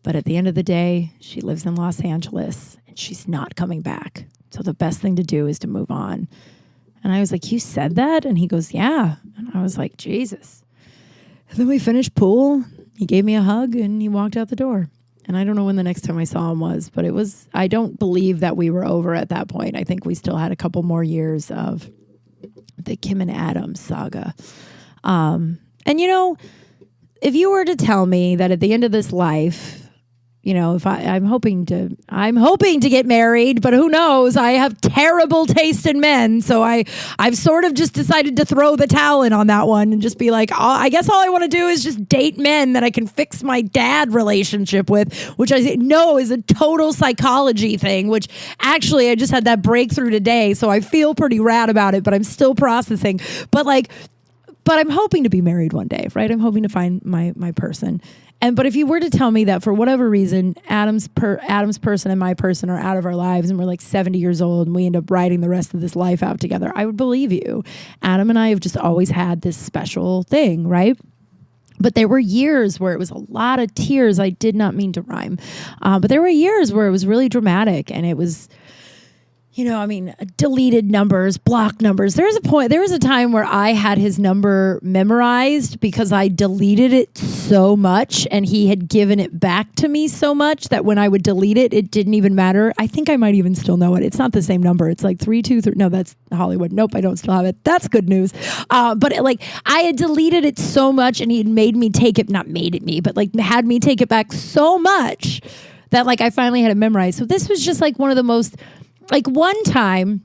But at the end of the day, she lives in Los Angeles, and she's not coming back. So the best thing to do is to move on. And I was like, you said that? And he goes, yeah. And I was like, Jesus. And then we finished pool. He gave me a hug, and he walked out the door. And I don't know when the next time I saw him was, but I don't believe that we were over at that point. I think we still had a couple more years of the Kim and Adam saga. And if you were to tell me that at the end of this life, if I'm hoping to get married, but who knows? I have terrible taste in men, so I've sort of just decided to throw the towel in on that one and just be like, I guess all I want to do is just date men that I can fix my dad relationship with, which I know is a total psychology thing. Which actually I just had that breakthrough today, so I feel pretty rad about it, but I'm still processing. But I'm hoping to be married one day, right? I'm hoping to find my person. But if you were to tell me that for whatever reason, Adam's person and my person are out of our lives and we're like 70 years old and we end up riding the rest of this life out together, I would believe you. Adam and I have just always had this special thing, right? But there were years where it was a lot of tears. I did not mean to rhyme. But there were years where it was really dramatic and it was... deleted numbers, blocked numbers. There was a time where I had his number memorized because I deleted it so much and he had given it back to me so much that when I would delete it, it didn't even matter. I think I might even still know it. It's not the same number. It's like 323. No, that's Hollywood. Nope, I don't still have it. That's good news. But I had deleted it so much and he had made me take it, not made it me, but had me take it back so much that I finally had it memorized. So this was just one of the most... one time,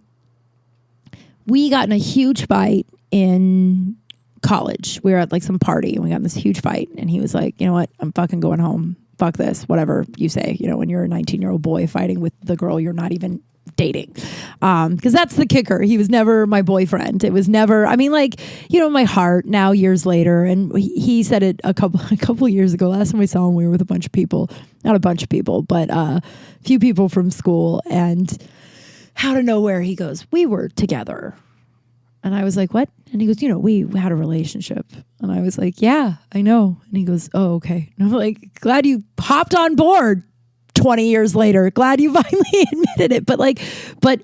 we got in a huge fight in college. We were at some party and we got in this huge fight. And he was like, you know what? I'm fucking going home. Fuck this. Whatever you say. When you're a 19-year-old boy fighting with the girl you're not even dating. Because that's the kicker. He was never my boyfriend. It was never, my heart now years later. And he said it a couple years ago. Last time I saw him, we were with a bunch of people. Not a bunch of people, but a few people from school. And... out of nowhere, he goes, we were together. And I was like, what? And he goes, we had a relationship. And I was like, yeah, I know. And he goes, oh, okay. And I'm like, glad you hopped on board 20 years later. Glad you finally admitted it. But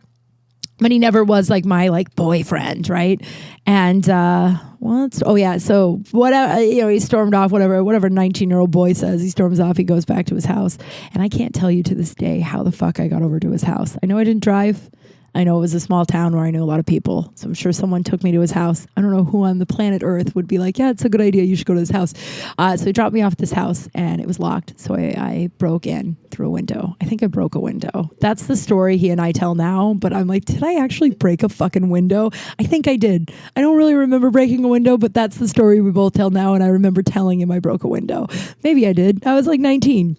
he never was my boyfriend, right? And so whatever, he stormed off, whatever 19-year-old boy says, he storms off, he goes back to his house. And I can't tell you to this day how the fuck I got over to his house. I know I didn't drive. I know it was a small town where I knew a lot of people. So I'm sure someone took me to his house. I don't know who on the planet Earth would be like, yeah, it's a good idea. You should go to his house. So he dropped me off at this house and it was locked. So I broke in through a window. I think I broke a window. That's the story he and I tell now. But I'm like, did I actually break a fucking window? I think I did. I don't really remember breaking a window, but that's the story we both tell now. And I remember telling him I broke a window. Maybe I did. I was 19.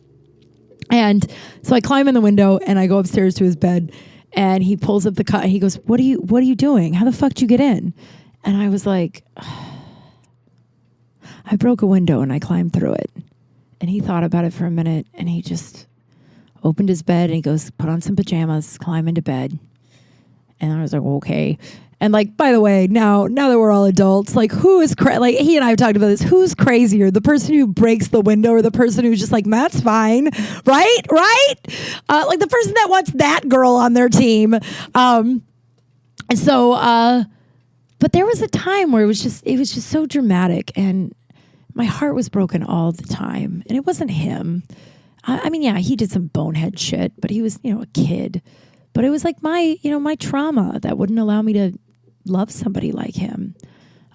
And so I climb in the window and I go upstairs to his bed. And he pulls up the cut. He goes, what are you doing? How the fuck did you get in? And I was like, I broke a window and I climbed through it. And he thought about it for a minute and he just opened his bed and he goes, put on some pajamas, climb into bed. And I was like, okay. And like, by the way, now that we're all adults, like who is like he and I have talked about this. Who's crazier, the person who breaks the window or the person who's just like, that's fine, right? Like the person that wants that girl on their team. And so, but there was a time where it was just so dramatic, and my heart was broken all the time. And it wasn't him. I mean, yeah, he did some bonehead shit, but he was, a kid. But it was like my trauma that wouldn't allow me to love somebody like him,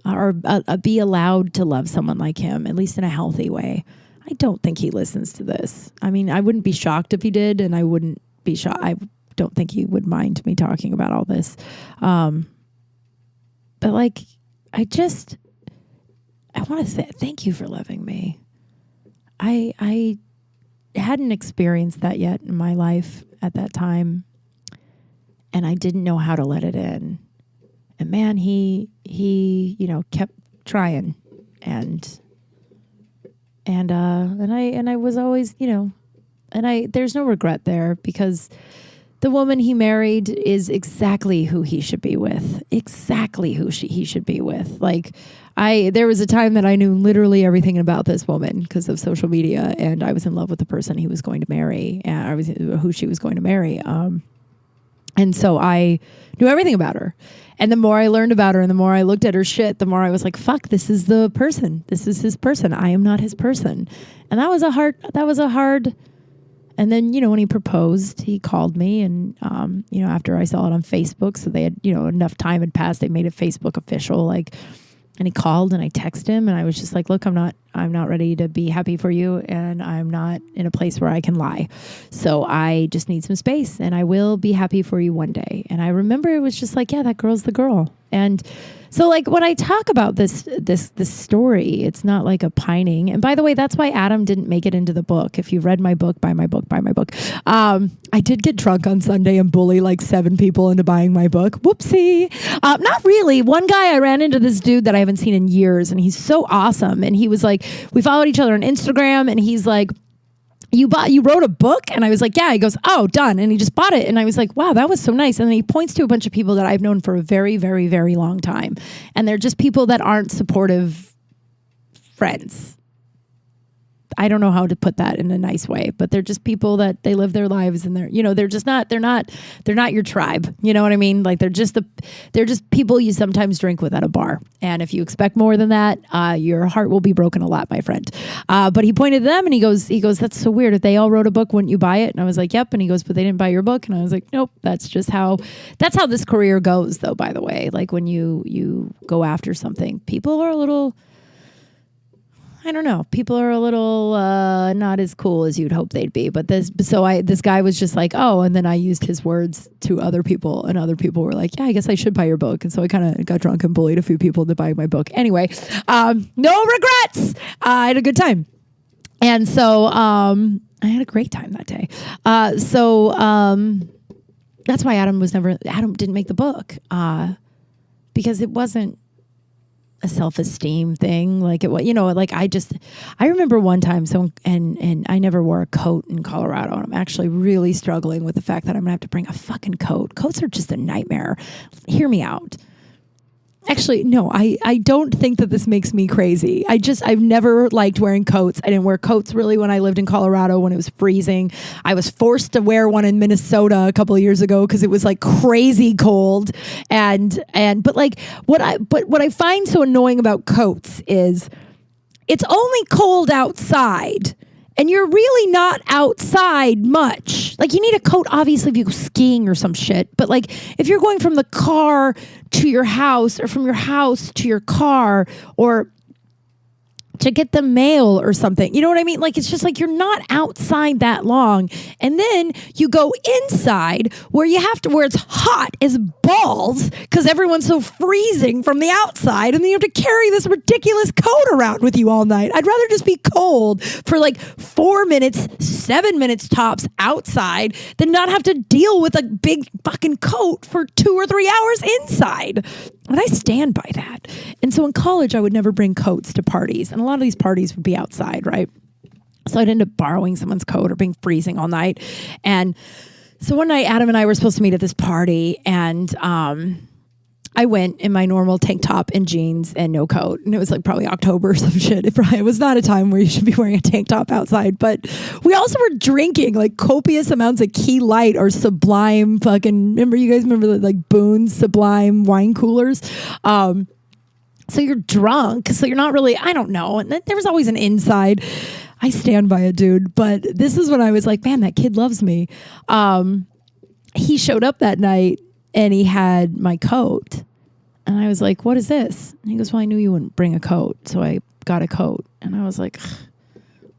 or be allowed to love someone like him, at least in a healthy way. I don't think he listens to this. I mean, I wouldn't be shocked if he did, and I wouldn't be shocked. I don't think he would mind me talking about all this. But like, I want to thank you for loving me. I hadn't experienced that yet in my life at that time. And I didn't know how to let it in. And man, he kept trying, and I was always, there's no regret there, because the woman he married is exactly who he should be with, exactly who he should be with. Like, there was a time that I knew literally everything about this woman because of social media, and I was in love with the person he was going to marry, who she was going to marry. And so I knew everything about her. And the more I learned about her and the more I looked at her shit, the more I was like, fuck, this is the person. This is his person. I am not his person. And that was a hard. And then, when he proposed, he called me, and, after I saw it on Facebook, so they had, enough time had passed, they made it Facebook official, like, and he called, and I texted him, and I was just like, look, I'm not ready to be happy for you, and I'm not in a place where I can lie. So I just need some space, and I will be happy for you one day. And I remember it was just like, yeah, that girl's the girl. And so like when I talk about this story, it's not like a pining. And by the way, that's why Adam didn't make it into the book. If you've read my book, buy my book. I did get drunk on Sunday and bully like 7 people into buying my book. Whoopsie. Not really. One guy, I ran into this dude that I haven't seen in years, and he's so awesome. And he was like, we followed each other on Instagram, and he's like, you wrote a book? And I was like, yeah. He goes, oh, done. And he just bought it. And I was like, wow, that was so nice. And then he points to a bunch of people that I've known for a very, very, very long time. And they're just people that aren't supportive friends. I don't know how to put that in a nice way, but they're just people that they live their lives, and they're just not, they're not your tribe. You know what I mean? Like they're just people you sometimes drink with at a bar. And if you expect more than that, your heart will be broken a lot, my friend. But he pointed to them and he goes, that's so weird. If they all wrote a book, wouldn't you buy it? And I was like, yep. And he goes, but they didn't buy your book. And I was like, nope, that's how this career goes though, by the way. Like when you go after something, people are a little, I don't know. People are a little not as cool as you'd hope they'd be. But this guy was just like, oh, and then I used his words to other people, and other people were like, yeah, I guess I should buy your book. And so I kind of got drunk and bullied a few people to buy my book. Anyway, no regrets. I had a good time. And so I had a great time that day. That's why Adam didn't make the book, because it wasn't a self-esteem thing. Like I remember one time, and I never wore a coat in Colorado, and I'm actually really struggling with the fact that I'm gonna have to bring a fucking coat. Coats are just a nightmare. Hear me out. Actually, no, I don't think that this makes me crazy. I've never liked wearing coats. I didn't wear coats really when I lived in Colorado when it was freezing. I was forced to wear one in Minnesota a couple of years ago because it was like crazy cold. But what I find so annoying about coats is it's only cold outside. And you're really not outside much. Like you need a coat, obviously, if you go skiing or some shit. But like if you're going from the car to your house, or from your house to your car, or to get the mail or something, you know what I mean? Like it's just like you're not outside that long. And then you go inside where it's hot as balls because everyone's so freezing from the outside, and then you have to carry this ridiculous coat around with you all night. I'd rather just be cold for like 4 minutes, 7 minutes tops outside than not have to deal with a big fucking coat for 2 or 3 hours inside. And I stand by that. And so in college, I would never bring coats to parties. And a lot of these parties would be outside, right? So I'd end up borrowing someone's coat or being freezing all night. And so one night, Adam and I were supposed to meet at this party, and I went in my normal tank top and jeans and no coat. And it was like probably October or some shit. It was not a time where you should be wearing a tank top outside. But we also were drinking like copious amounts of Key Light or Sublime fucking, you guys remember the like Boone's Sublime wine coolers? So you're drunk. So you're not really, I don't know. And there was always an inside. I stand by it, dude. But this is when I was like, man, that kid loves me. He showed up that night and he had my coat. And I was like, what is this? And he goes, well, I knew you wouldn't bring a coat. So I got a coat. And I was like,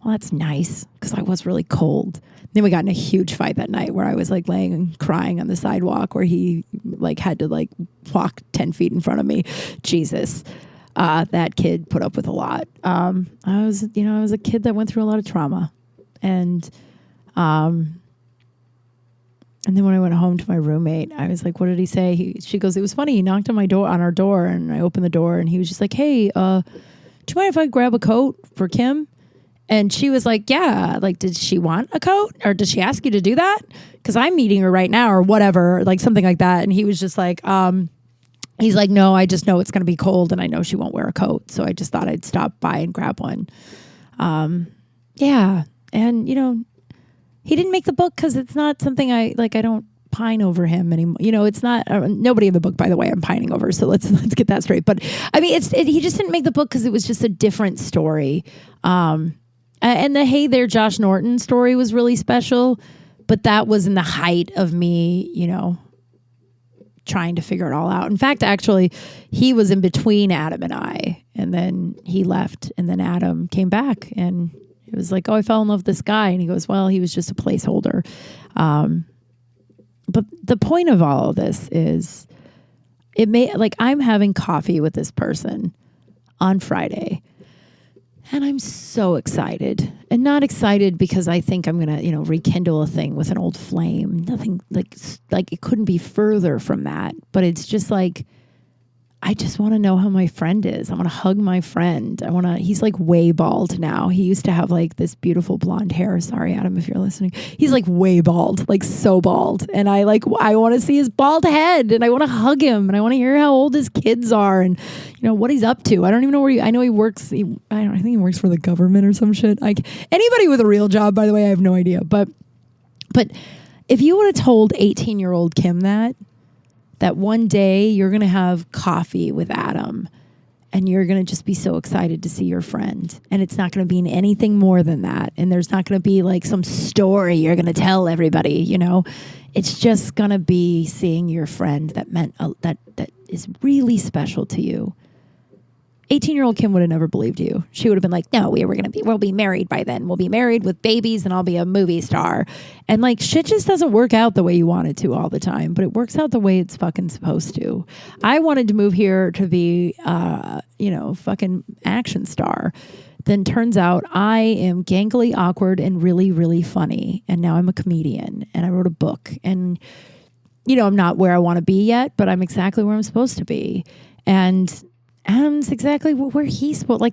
well, that's nice. Because I was really cold. Then we got in a huge fight that night where I was like laying and crying on the sidewalk where he like had to like walk 10 feet in front of me. Jesus. That kid put up with a lot. I was a kid that went through a lot of trauma. And then when I went home to my roommate, I was like, what did he say? She goes, it was funny. He knocked on our door, and I opened the door, and he was just like, hey, do you mind if I grab a coat for Kim? And she was like, yeah. Like, did she want a coat? Or did she ask you to do that? Because I'm meeting her right now or whatever, like something like that. And he was just like, he's like, no, I just know it's going to be cold and I know she won't wear a coat. So I just thought I'd stop by and grab one. Yeah. And, he didn't make the book because it's not something I don't pine over him anymore. It's not, nobody in the book, by the way, I'm pining over. So let's get that straight. But I mean, he just didn't make the book because it was just a different story. And the Hey There, Josh Norton story was really special. But that was in the height of me, trying to figure it all out. In fact, actually, he was in between Adam and I, and then he left, and then Adam came back, and it was like, oh, I fell in love with this guy, and he goes, well, he was just a placeholder. But the point of all of this is, I'm having coffee with this person on Friday, and I'm so excited, and not excited because I think I'm going to, rekindle a thing with an old flame. Nothing like it couldn't be further from that. But it's just like, I just want to know how my friend is. I want to hug my friend. He's like way bald now. He used to have like this beautiful blonde hair. Sorry, Adam, if you're listening. He's like way bald, like so bald. And I want to see his bald head, and I want to hug him, and I want to hear how old his kids are and, what he's up to. I don't even know where I know he works. I think he works for the government or some shit. Like anybody with a real job, by the way, I have no idea. But if you would have told 18-year-old Kim that one day you're going to have coffee with Adam and you're going to just be so excited to see your friend, and it's not going to be anything more than that. And there's not going to be like some story you're going to tell everybody, it's just going to be seeing your friend that meant that is really special to you. 18-year-old Kim would have never believed you. She would have been like, no, we'll be married by then. We'll be married with babies and I'll be a movie star. And like shit just doesn't work out the way you want it to all the time, but it works out the way it's fucking supposed to. I wanted to move here to be, fucking action star. Then turns out I am gangly, awkward, and really, really funny. And now I'm a comedian, and I wrote a book, and, I'm not where I want to be yet, but I'm exactly where I'm supposed to be. And Adam's exactly where he's supposed. That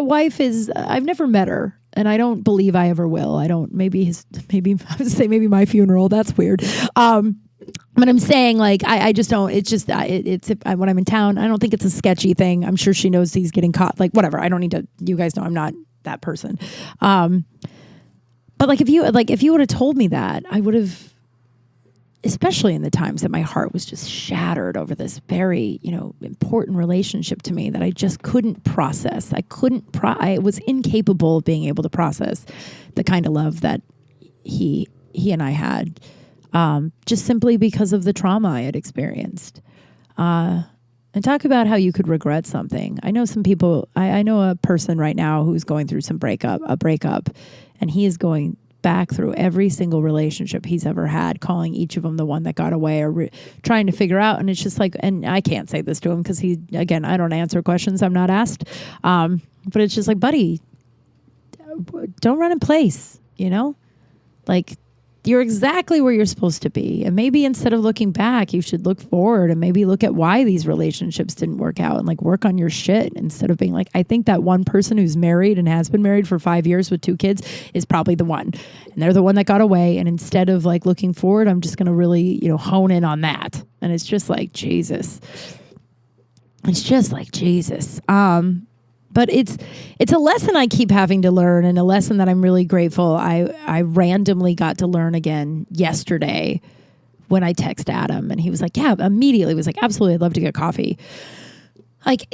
wife is. I've never met her, and I don't believe I ever will. I don't. Maybe I would say maybe my funeral. That's weird. But I'm saying I just don't. It's just when I'm in town. I don't think it's a sketchy thing. I'm sure she knows he's getting caught. Like whatever. I don't need to. You guys know I'm not that person. But if you would have told me that, I would have. Especially in the times that my heart was just shattered over this very, important relationship to me that I just couldn't process. I was incapable of being able to process the kind of love that he and I had, just simply because of the trauma I had experienced. And talk about how you could regret something. I know some people, I know a person right now who's going through a breakup, and he is going back through every single relationship he's ever had, calling each of them the one that got away, or trying to figure out. And it's just like, and I can't say this to him because again, I don't answer questions I'm not asked. But it's just like, buddy, don't run in place, like, you're exactly where you're supposed to be. And maybe instead of looking back, you should look forward and maybe look at why these relationships didn't work out and like work on your shit, instead of being like, I think that one person who's married and has been married for 5 years with 2 kids is probably the one. And they're the one that got away. And instead of like looking forward, I'm just going to really, hone in on that. And it's just like, Jesus. It's just like, Jesus. But it's a lesson I keep having to learn, and a lesson that I'm really grateful I randomly got to learn again yesterday when I text Adam, and he was like, yeah, immediately was like, absolutely, I'd love to get coffee. Like,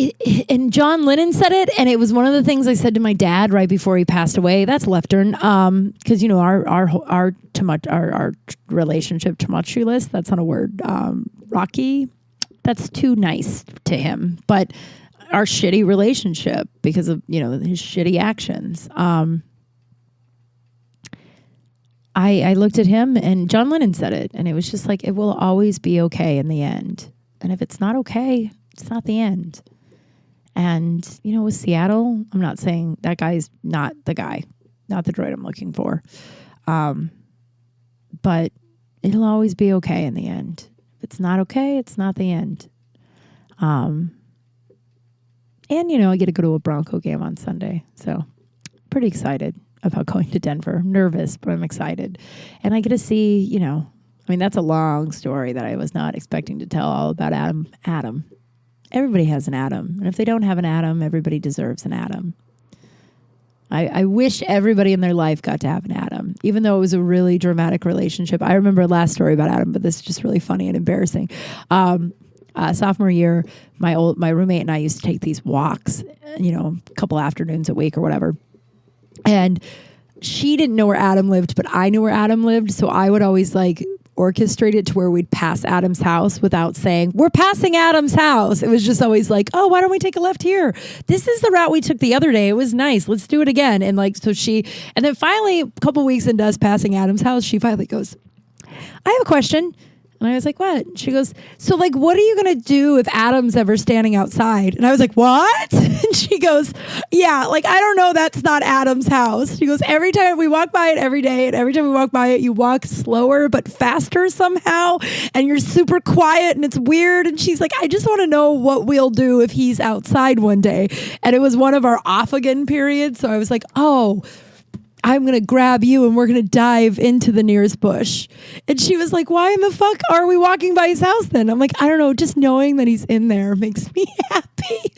and John Lennon said it, and it was one of the things I said to my dad right before he passed away. That's left turn, because our relationship tumultuous. That's not a word. Rocky. That's too nice to him, but our shitty relationship because of, his shitty actions. I looked at him, and John Lennon said it, and it was just like, it will always be okay in the end. And if it's not okay, it's not the end. And, with Seattle, I'm not saying that guy's not the guy, not the droid I'm looking for. But it'll always be okay in the end. If it's not okay, it's not the end. And, I get to go to a Bronco game on Sunday. So pretty excited about going to Denver. Nervous, but I'm excited. And I get to see, that's a long story that I was not expecting to tell all about Adam. Everybody has an Adam. And if they don't have an Adam, everybody deserves an Adam. I wish everybody in their life got to have an Adam, even though it was a really dramatic relationship. I remember a last story about Adam, but this is just really funny and embarrassing. Sophomore year, my roommate and I used to take these walks, a couple afternoons a week or whatever. And she didn't know where Adam lived, but I knew where Adam lived. So I would always like orchestrate it to where we'd pass Adam's house without saying, we're passing Adam's house. It was just always like, oh, why don't we take a left here? This is the route we took the other day. It was nice. Let's do it again. And like, and then finally, a couple weeks into us passing Adam's house, she finally goes, I have a question. And I was like, what? She goes, so like, what are you going to do if Adam's ever standing outside? And I was like, what? And she goes, yeah, like, I don't know. That's not Adam's house. She goes, every time we walk by it every day, and every time we walk by it, you walk slower, but faster somehow. And you're super quiet and it's weird. And she's like, I just want to know what we'll do if he's outside one day. And it was one of our off again periods. So I was like, oh, I'm going to grab you and we're going to dive into the nearest bush. And she was like, why in the fuck are we walking by his house then? I'm like, I don't know. Just knowing that he's in there makes me happy.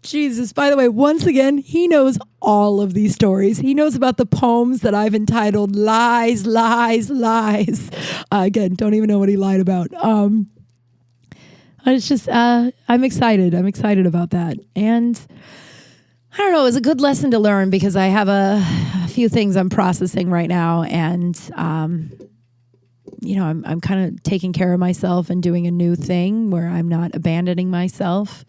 Jesus. By the way, once again, he knows all of these stories. He knows about the poems that I've entitled Lies, Lies, Lies. Again, don't even know what he lied about. It's just, I'm excited. I'm excited about that. And I don't know, it was a good lesson to learn because I have a few things I'm processing right now, and I'm kind of taking care of myself and doing a new thing where I'm not abandoning myself,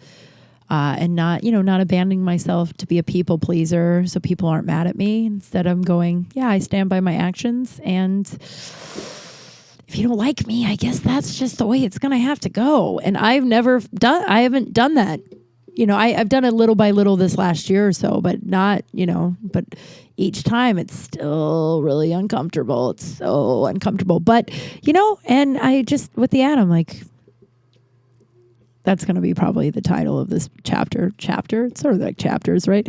and not abandoning myself to be a people pleaser so people aren't mad at me. Instead, I'm going, yeah, I stand by my actions, and if you don't like me, I guess that's just the way it's going to have to go. And I haven't done that. I've done it little by little this last year or so, but not, but each time it's still really uncomfortable. It's so uncomfortable. But, and I just, with the Adam, like, that's going to be probably the title of this chapter. It's sort of like chapters, right?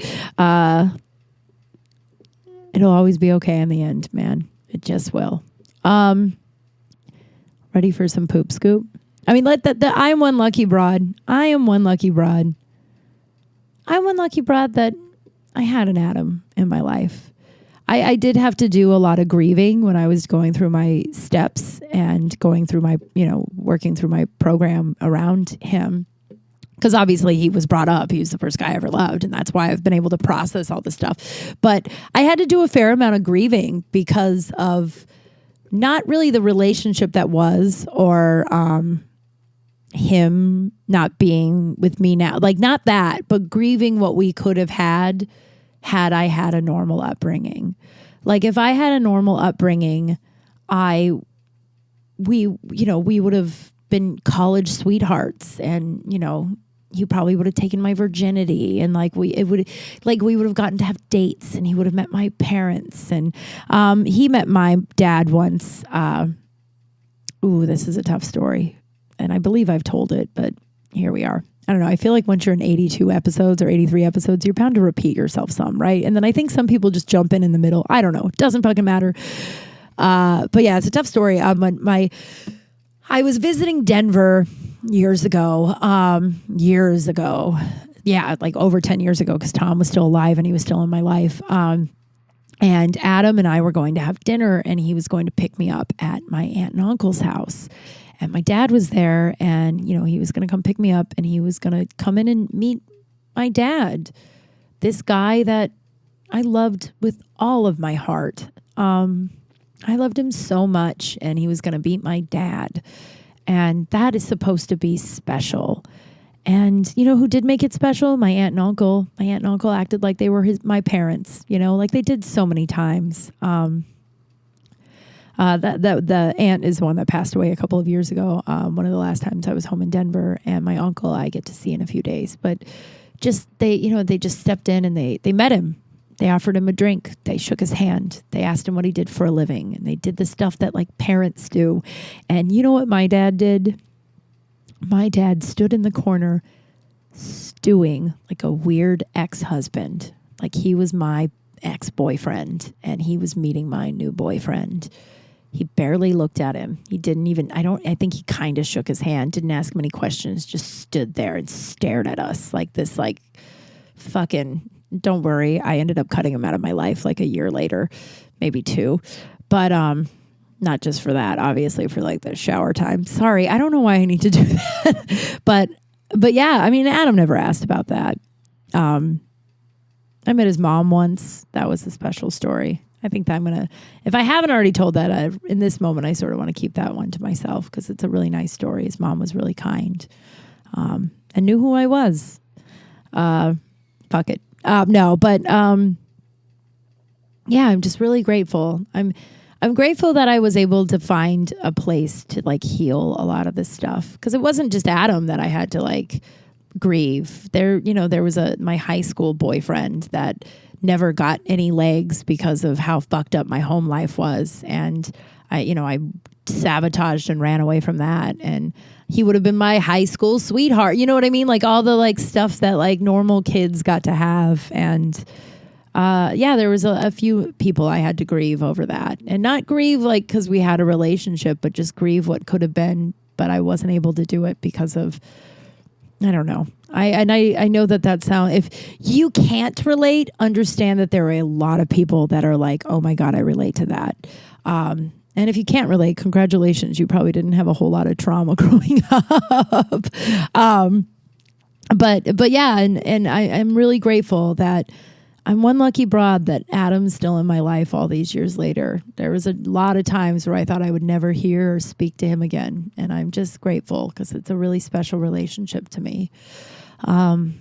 It'll always be okay in the end, man. It just will. Ready for some poop scoop? I mean, I am one lucky broad. I'm one lucky broad that I had an Adam in my life. I did have to do a lot of grieving when I was going through my steps and going through my, working through my program around him. Because obviously he was brought up. He was the first guy I ever loved. And that's why I've been able to process all this stuff. But I had to do a fair amount of grieving because of not really the relationship that was, or him not being with me now, like not that, but grieving what we could have had I had a normal upbringing. Like if I had a normal upbringing, we would have been college sweethearts, and he probably would have taken my virginity, and we would have gotten to have dates, and he would have met my parents, and he met my dad once. This is a tough story, and I believe I've told it, but here we are. I don't know. I feel like once you're in 82 episodes or 83 episodes, you're bound to repeat yourself some, right? And then I think some people just jump in the middle. I don't know. It doesn't fucking matter. But yeah, it's a tough story. I was visiting Denver years ago. Yeah, like over 10 years ago, because Tom was still alive and he was still in my life. And Adam and I were going to have dinner, and he was going to pick me up at my aunt and uncle's house. And my dad was there, and, he was going to come pick me up, and he was going to come in and meet my dad, this guy that I loved with all of my heart. I loved him so much, and he was going to be my dad. And that is supposed to be special. And who did make it special? My aunt and uncle. My aunt and uncle acted like they were my parents, like they did so many times. The aunt is one that passed away a couple of years ago. One of the last times I was home in Denver, and my uncle I get to see in a few days. But they just stepped in and they met him. They offered him a drink. They shook his hand. They asked him what he did for a living, and they did the stuff that parents do. And you know what my dad did? My dad stood in the corner stewing like a weird ex-husband. Like he was my ex-boyfriend and he was meeting my new boyfriend. He barely looked at him. He didn't even, I think he kind of shook his hand, didn't ask him any questions, just stood there and stared at us like this, fucking, don't worry. I ended up cutting him out of my life a year later, maybe 2. But, not just for that, obviously for the shower time. Sorry, I don't know why I need to do that. but yeah, I mean, Adam never asked about that. I met his mom once. That was a special story. I think that if I haven't already told that, in this moment, I sort of want to keep that one to myself because it's a really nice story. His mom was really kind and knew who I was. Fuck it. No, but yeah, I'm just really grateful. I'm grateful that I was able to find a place to heal a lot of this stuff, because it wasn't just Adam that I had to grieve. There was my high school boyfriend that never got any legs because of how fucked up my home life was. And I sabotaged and ran away from that. And he would have been my high school sweetheart. You know what I mean? All the stuff that normal kids got to have. And there was a few people I had to grieve over that, and not grieve because we had a relationship, but just grieve what could have been. But I wasn't able to do it because of, I don't know. I know that sound, if you can't relate, understand that there are a lot of people that are oh my God, I relate to that. And if you can't relate, congratulations. You probably didn't have a whole lot of trauma growing up. But yeah, and I'm really grateful that I'm one lucky broad that Adam's still in my life all these years later. There was a lot of times where I thought I would never hear or speak to him again. And I'm just grateful because it's a really special relationship to me. And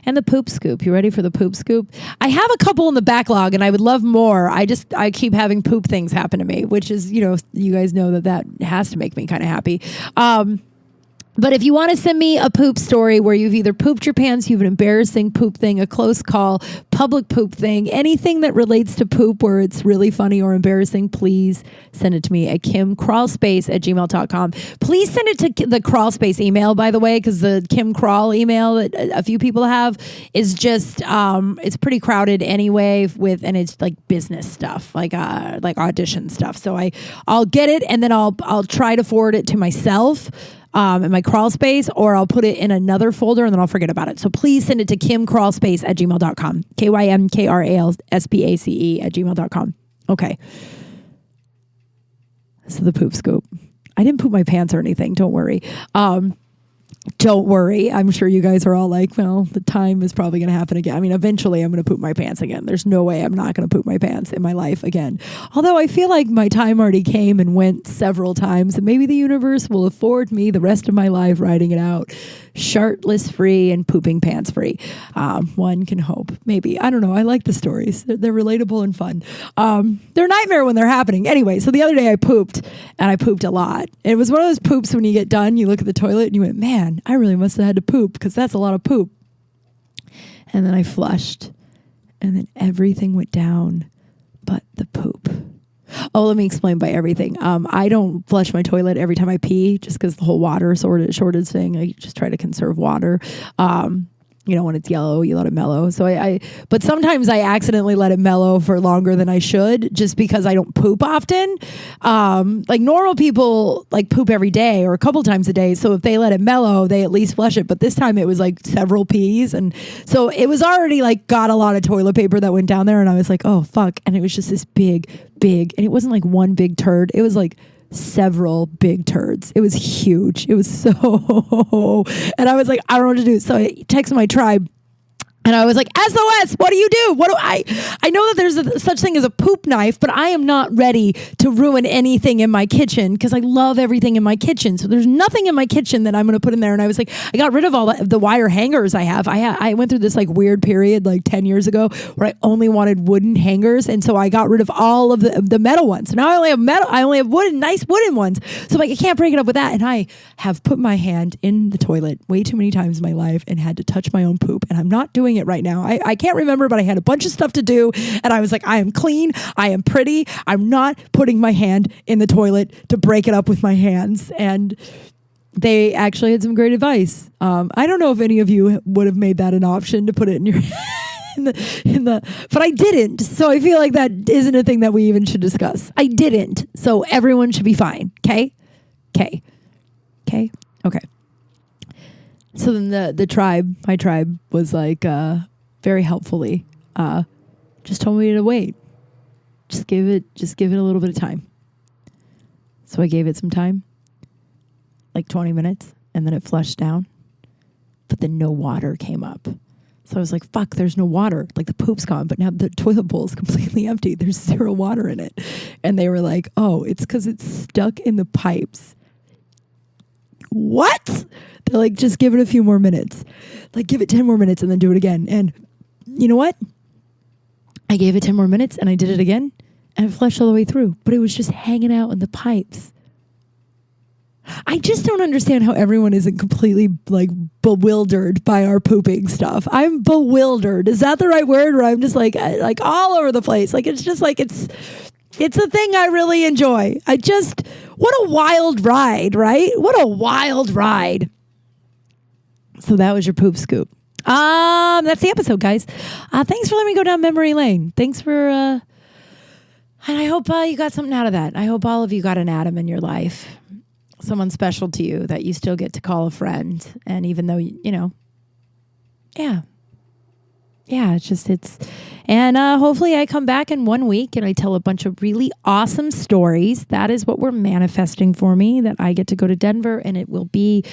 the poop scoop. You ready for the poop scoop? I have a couple in the backlog and I would love more. I keep having poop things happen to me, which is, you guys know that has to make me kind of happy. But if you want to send me a poop story where you've either pooped your pants, you have an embarrassing poop thing, a close call, public poop thing, anything that relates to poop where it's really funny or embarrassing, please send it to me at kimcrawlspace@gmail.com. Please send it to the crawlspace email, by the way, because the Kim Kral email that a few people have is just, it's pretty crowded anyway and it's business stuff, like audition stuff. So I'll get it and then I'll try to forward it to myself. In my crawl space, or I'll put it in another folder and then I'll forget about it. So please send it to kimcrawlspace@gmail.com. KYMKRALSPACE@gmail.com. Okay. So the poop scoop. I didn't poop my pants or anything. Don't worry. Don't worry. I'm sure you guys are all well, the time is probably going to happen again. I mean, eventually I'm going to poop my pants again. There's no way I'm not going to poop my pants in my life again. Although I feel like my time already came and went several times, and maybe the universe will afford me the rest of my life riding it out shirtless free and pooping pants free. One can hope. Maybe. I don't know. I like the stories. They're relatable and fun. They're a nightmare when they're happening. Anyway, so the other day I pooped, and I pooped a lot. It was one of those poops when you get done, you look at the toilet and you went, man, I really must have had to poop because that's a lot of poop. And then I flushed, and then everything went down but the poop. Oh, let me explain by everything. I don't flush my toilet every time I pee just because the whole water shortage thing. I just try to conserve water. When it's yellow, you let it mellow. So but sometimes I accidentally let it mellow for longer than I should just because I don't poop often. Like normal people like poop every day or a couple times a day. So if they let it mellow, they at least flush it. But this time it was like several pees. And so it was already like got a lot of toilet paper that went down there. And I was like, oh, fuck. And it was just this big, and it wasn't like one big turd. It was like several big turds. It was huge. It was so, and I was like, I don't know what to do. So I texted my tribe. And I was like, SOS, what do you do? I know that there's such thing as a poop knife, but I am not ready to ruin anything in my kitchen because I love everything in my kitchen. So there's nothing in my kitchen that I'm going to put in there. And I was like, I got rid of all the wire hangers I have. I went through this like weird period like 10 years ago where I only wanted wooden hangers. And so I got rid of all of the metal ones. So now I only have metal. I only have nice wooden ones. So like I can't break it up with that. And I have put my hand in the toilet way too many times in my life and had to touch my own poop. And I'm not doing it right now. I can't remember, but I had a bunch of stuff to do and I was like, I am clean, I am pretty, I'm not putting my hand in the toilet to break it up with my hands. And they actually had some great advice. I don't know if any of you would have made that an option to put it in your but I didn't. So I feel like that isn't a thing that we even should discuss. I didn't. So everyone should be fine. Okay. So then my tribe was like, very helpfully, just told me to wait. Just give it a little bit of time. So I gave it some time, like 20 minutes, and then it flushed down, but then no water came up. So I was like, fuck, there's no water. Like the poop's gone, but now the toilet bowl is completely empty. There's zero water in it. And they were like, oh, it's because it's stuck in the pipes. What? They're like, just give it a few more minutes. Like, give it 10 more minutes and then do it again. And you know what? I gave it 10 more minutes and I did it again and it flushed all the way through. But it was just hanging out in the pipes. I just don't understand how everyone isn't completely like bewildered by our pooping stuff. I'm bewildered. Is that the right word? Or I'm just like all over the place. Like, it's just like, it's a thing I really enjoy. What a wild ride, right? What a wild ride. So that was your poop scoop. That's the episode, guys. Thanks for letting me go down memory lane. Thanks for, and I hope you got something out of that. I hope all of you got an Adam in your life. Someone special to you that you still get to call a friend. And even though, and hopefully I come back in 1 week and I tell a bunch of really awesome stories. That is what we're manifesting for me, that I get to go to Denver and it will be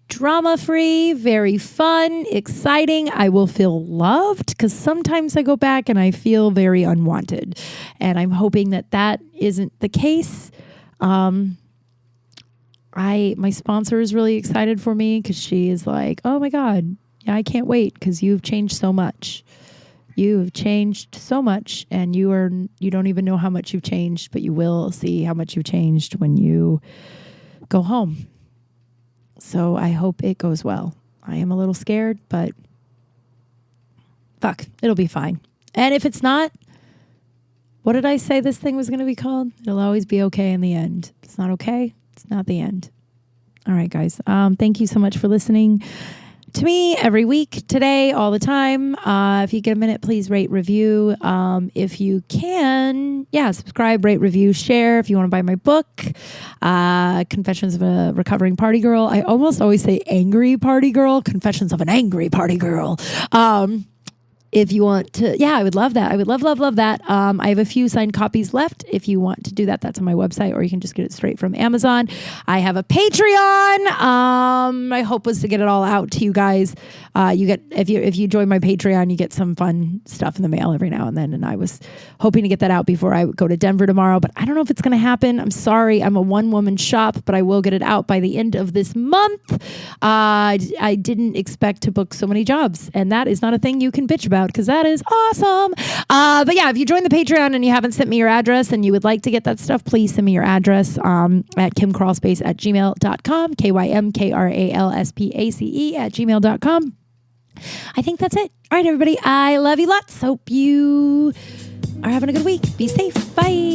drama-free, very fun, exciting. I will feel loved because sometimes I go back and I feel very unwanted. And I'm hoping that isn't the case. My sponsor is really excited for me because she is like, oh my God, yeah, I can't wait because you've changed so much. You have changed so much and you don't even know how much you've changed, but you will see how much you've changed when you go home. So I hope it goes well. I am a little scared, but fuck, it'll be fine. And if it's not, what did I say this thing was going to be called? It'll always be okay in the end. If it's not okay, it's not the end. All right, guys. Thank you so much for listening to me every week, today, all the time. If you get a minute, please rate, review. If you can, subscribe, rate, review, share. If you want to buy my book, Confessions of a Recovering Party Girl. I almost always say angry party girl. Confessions of an Angry Party Girl. if you want to, I would love that. I would love that. I have a few signed copies left. If you want to do that, that's on my website, or you can just get it straight from Amazon. I have a Patreon. My hope was to get it all out to you guys. You get, if you join my Patreon, you get some fun stuff in the mail every now and then. And I was hoping to get that out before I go to Denver tomorrow, but I don't know if it's going to happen. I'm sorry. I'm a one-woman shop, but I will get it out by the end of this month. I didn't expect to book so many jobs, and that is not a thing you can bitch about, because that is awesome. But yeah, if you join the Patreon and you haven't sent me your address and you would like to get that stuff, please send me your address at kimkralspace@gmail.com, KYMKRALSPACE@gmail.com. I think that's it. All right, everybody. I love you lots. Hope you are having a good week. Be safe. Bye.